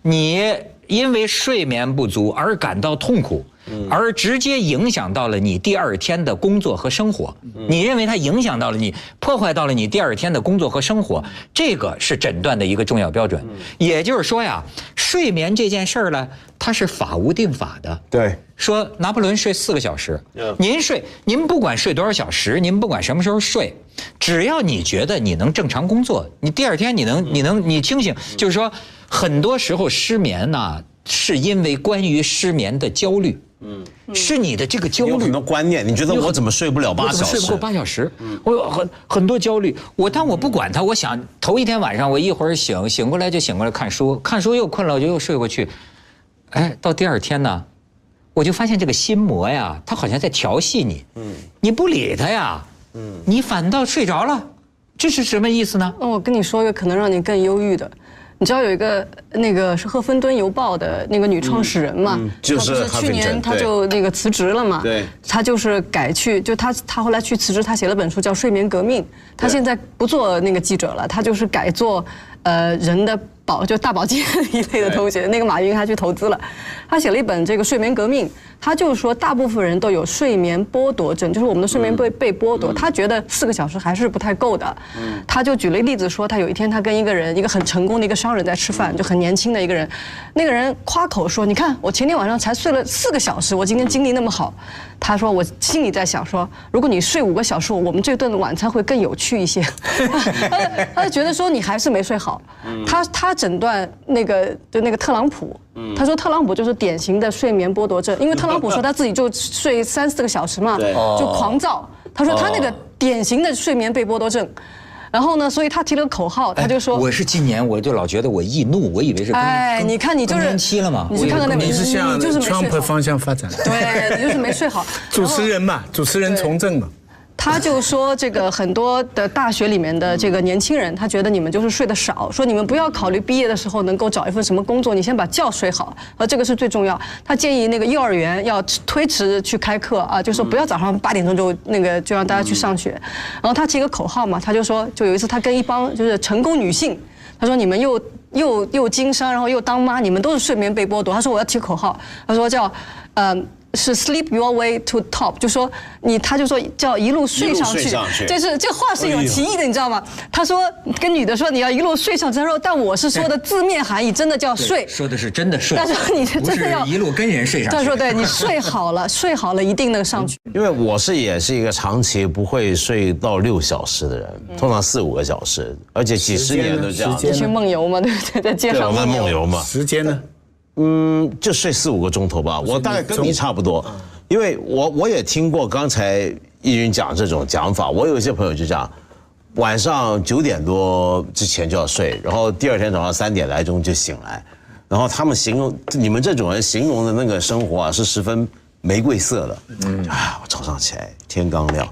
你因为睡眠不足而感到痛苦，而直接影响到了你第2天的工作和生活。你认为它影响到了你，破坏到了你第2天的工作和生活，这个是诊断的一个重要标准。也就是说呀，睡眠这件事儿呢，它是法无定法的。对，说拿破仑睡4个小时，您不管睡多少小时，您不管什么时候睡，只要你觉得你能正常工作，你第2天你清醒，就是说，很多时候失眠呢，是因为关于失眠的焦虑。是你的这个焦虑，有很多观念，你觉得我怎么睡不了8小时？我怎么睡不够8小时？我有很多焦虑。但我不管它，我想头一天晚上我一会儿醒过来就醒过来看书又困了，我就又睡过去。哎，到第2天呢，我就发现这个心魔呀，它好像在调戏你。你不理它呀，你反倒睡着了，这是什么意思呢？那我跟你说一个可能让你更忧郁的。你知道有一个那个是赫芬顿邮报的那个女创始人嘛？就是她不是去年她就那个辞职了嘛？对，她就是改去，就她后来去辞职，她写了本书叫《睡眠革命》，她现在不做那个记者了，她就是改做人的就大保健一类的东西。那个马云还去投资了，他写了一本这个《睡眠革命》，他就是说大部分人都有睡眠剥夺症，就是我们的睡眠被剥夺，他觉得4个小时还是不太够的。他就举了一个例子说，他有一天他跟一个很成功的一个商人在吃饭，就很年轻的一个人，那个人夸口说，你看我前天晚上才睡了4个小时，我今天精力那么好。他说我心里在想说，如果你睡5个小时，我们这顿晚餐会更有趣一些。他就觉得说你还是没睡好。他诊断那个特朗普，他说特朗普就是典型的睡眠剥夺症，因为特朗普说他自己就睡3-4个小时嘛，就狂躁。他说他那个典型的睡眠被剥夺症。然后呢，所以他提了个口号，他就说：“我是今年我就老觉得我易怒，我以为是你看你就是更年期了嘛。你去看看那个，你是向你就是没睡好 Trump 方向发展。对，你就是没睡好。主持人嘛，主持人从政嘛。他就说，这个很多的大学里面的这个年轻人，他觉得你们就是睡得少，说你们不要考虑毕业的时候能够找一份什么工作，你先把觉睡好，这个是最重要。他建议那个幼儿园要推迟去开课啊，就说不要早上8点钟就让大家去上学。然后他提个口号嘛，他就说，就有一次他跟一帮就是成功女性，他说你们又经商，然后又当妈，你们都是睡眠被剥夺。他说我要提口号，他说叫是 sleep your way to top， 就说他就说叫一路睡上去，这话是有歧义的，你知道吗？他说跟女的说你要一路睡上去，他说但我是说的字面含义，真的叫睡，说的是真的睡，他说你是真的要一路跟人睡上去。他说对你睡好了，睡好了一定能上去。因为我也是一个长期不会睡到6小时的人，通常4-5个小时，而且几十年都这样。你去梦游嘛，对不对？在街上梦游嘛。时间呢？就睡4-5个钟头吧，我大概跟你差不多，因为我也听过刚才易云讲这种讲法，我有一些朋友就讲，晚上9点多之前就要睡，然后第2天早上3点来钟就醒来，然后他们形容你们这种人形容的那个生活啊是十分玫瑰色的，我早上起来天刚亮。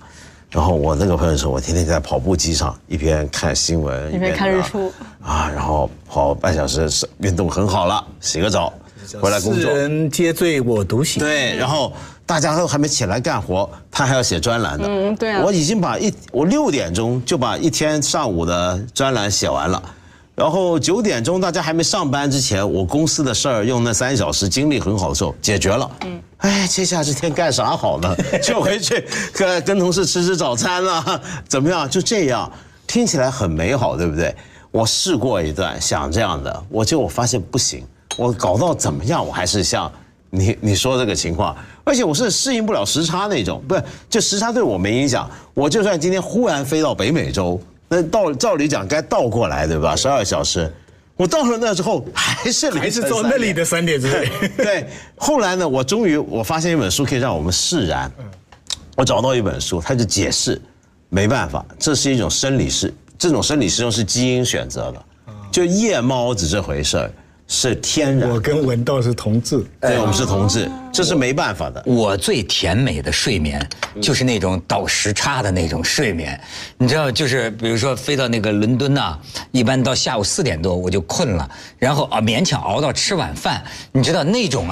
然后我那个朋友说，我天天在跑步机上一边看新闻一边看日出然后跑半小时运动很好了，洗个澡回来工作。世人皆醉我独醒。对，然后大家都还没起来干活，他还要写专栏的。对啊。我已经我6点钟就把一天上午的专栏写完了，然后9点钟大家还没上班之前，我公司的事儿用那3小时精力很好的时候解决了。接下来这天干啥好呢？就回去跟同事吃早餐啦，怎么样？就这样，听起来很美好，对不对？我试过一段想这样的，我发现不行，我搞到怎么样，我还是像你说这个情况，而且我是适应不了时差那种，不是，就时差对我没影响，我就算今天忽然飞到北美洲，那照理讲该倒过来，对吧？12小时。我到了那之后还是做那里的3点之内。对，后来呢，我终于发现一本书可以让我们释然。我找到一本书，它就解释，没办法，这是一种生理时，这种生理时钟是基因选择的，就夜猫子这回事儿是天然。我跟文道是同志，对，我们是同志，这是没办法的。我最甜美的睡眠就是那种倒时差的那种睡眠，你知道，就是比如说飞到那个伦敦呐，一般到下午4点多我就困了，然后勉强熬到吃晚饭，你知道那种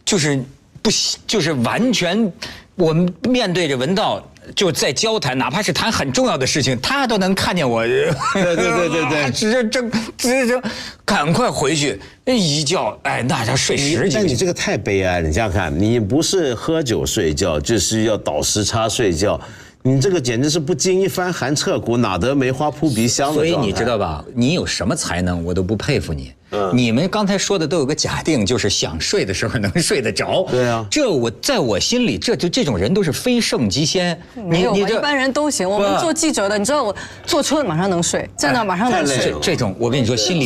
就是完全我们面对着文道。就在交谈，哪怕是谈很重要的事情，他都能看见我。对，直着，赶快回去，一觉，那要睡10几个。但你这个太悲哀了，你想想看，你不是喝酒睡觉，就是要倒时差睡觉，你这个简直是不经一番寒彻骨，哪得梅花扑鼻香的。所以你知道吧？你有什么才能，我都不佩服你。你们刚才说的都有个假定，就是想睡的时候能睡得着。对啊，在我心里，这种人都是非圣即仙。你一般人都行。我们做记者的，你知道我坐车马上能睡，在那马上能睡。这种我跟你说，心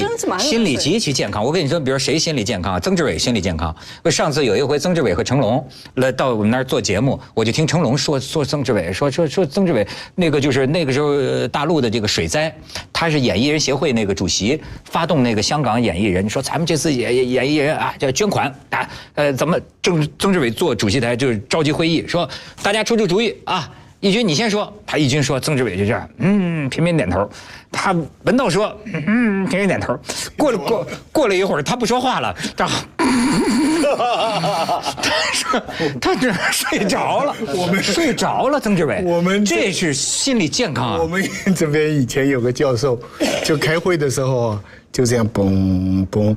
理极其健康。我跟你说，比如谁心理健康？曾志伟心理健康。上次有一回，曾志伟和成龙来到我们那儿做节目，我就听成龙说曾志伟说曾志伟那个就是那个时候大陆的这个水灾，他是演艺人协会那个主席，发动那个香港演艺人说咱们这次演艺人叫捐款咱们曾志伟做主席台就是召集会议，说大家出主意义军你先说，他义军说，曾志伟就这样，频频点头。他文道说，频频点头。过了一会儿，他不说话了，他这睡着了，我们睡着了，曾志伟，我们这是心理健康啊。我们这边以前有个教授，就开会的时候就这样嘣嘣，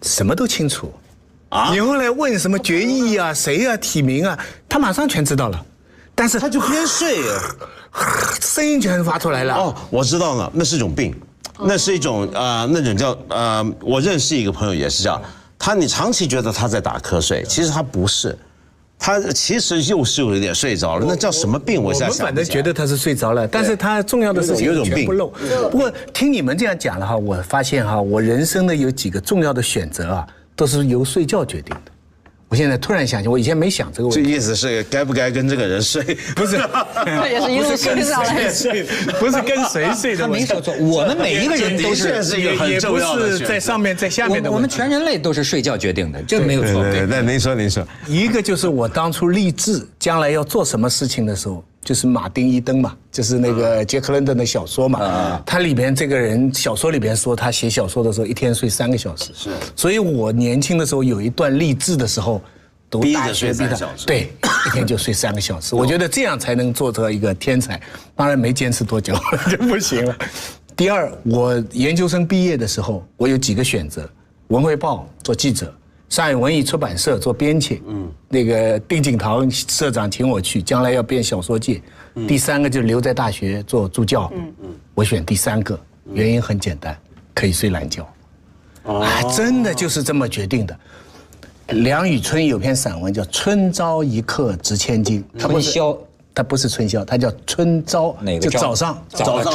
什么都清楚啊。你后来问什么决议啊、谁啊、提名啊，他马上全知道了，但是他就边睡，声音全发出来了。哦，我知道了，那是一种病，那是一种那种叫我认识一个朋友也是这样，你长期觉得他在打瞌睡，其实他不是。他其实又是有一点睡着了，那叫什么病？我现在想不起来。我们反正觉得他是睡着了，但是他重要的事情有种病全不漏。不过听你们这样讲了哈，我发现哈，我人生的有几个重要的选择啊，都是由睡觉决定的。我现在突然想起，我以前没想这个问题。这意思是该不该跟这个人睡？不是，这也是一路跟上来的。不是跟谁睡的。他没说错，我们每一个人都是一个很重要的也不是在上面在下面的。我们全人类都是睡觉决定的，这没有错。对，那您说。一个就是我当初立志将来要做什么事情的时候，就是马丁伊登嘛，就是那个杰克伦敦的小说嘛。他里边这个人小说里边说，他写小说的时候一天睡3个小时。是，所以我年轻的时候有一段立志的时时候。读大学逼着睡3小时，对，一天就睡3个小时。我觉得这样才能做成一个天才，当然没坚持多久就不行了。第二，我研究生毕业的时候，我有几个选择：文汇报做记者，上海文艺出版社做编辑。那个丁景堂社长请我去，将来要编小说界。第3个就留在大学做助教。我选第3个，原因很简单，可以睡懒觉。真的就是这么决定的。梁宇春有篇散文叫《春朝一刻值千金》，春宵，它不是春宵，它叫春朝，就早上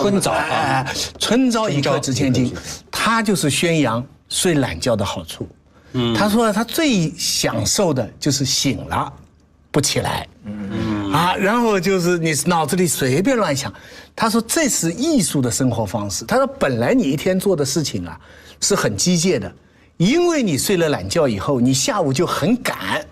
春早啊，春朝一刻值千金，他就是宣扬睡懒觉的好处。他说他最享受的就是醒了不起来，然后就是你脑子里随便乱想。他说这是艺术的生活方式。他说本来你一天做的事情啊是很机械的。因为你睡了懒觉以后，你下午就很赶，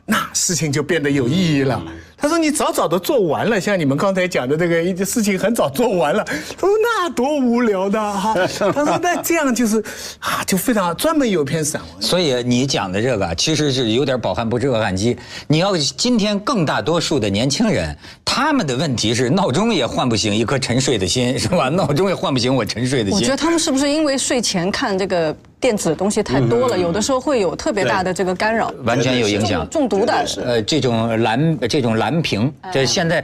那事情就变得有意义了。他说你早早的做完了，像你们刚才讲的这个事情很早做完了。他说那多无聊的哈。他说那这样就是就非常好，专门有篇散文。所以你讲的这个其实是有点饱汉不知饿汉饥。你要今天更大多数的年轻人，他们的问题是闹钟也唤不醒一颗沉睡的心，是吧？闹钟也唤不醒我沉睡的心。我觉得他们是不是因为睡前看这个电子的东西太多了，有的时候会有特别大的这这个干扰，完全有影响，中毒的。这种蓝屏，这现在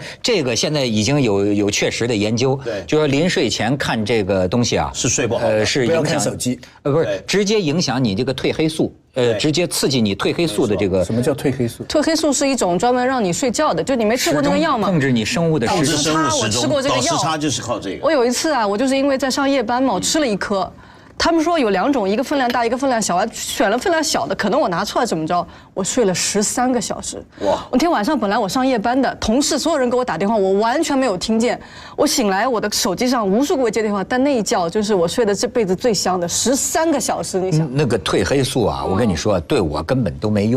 已经有确实的研究，就说临睡前看这个东西啊，是睡不好，不要是影响看手机，不是直接影响你这个褪黑素，直接刺激你褪黑素的这个。什么叫褪黑素？褪黑素是一种专门让你睡觉的，就你没吃过那个药吗？控制你生物的时时差，我吃过这个药。时差就是靠这个。我有一次啊，我就是因为在上夜班嘛，我吃了1颗。他们说有2种，一个分量大，一个分量小，我选了分量小的，可能我拿错了怎么着，我睡了13个小时。哇！那天晚上本来我上夜班的同事所有人给我打电话，我完全没有听见。我醒来，我的手机上无数个接电话，但那一觉就是我睡的这辈子最香的13个小时。你想，那个褪黑素啊，我跟你说，对我根本都没用。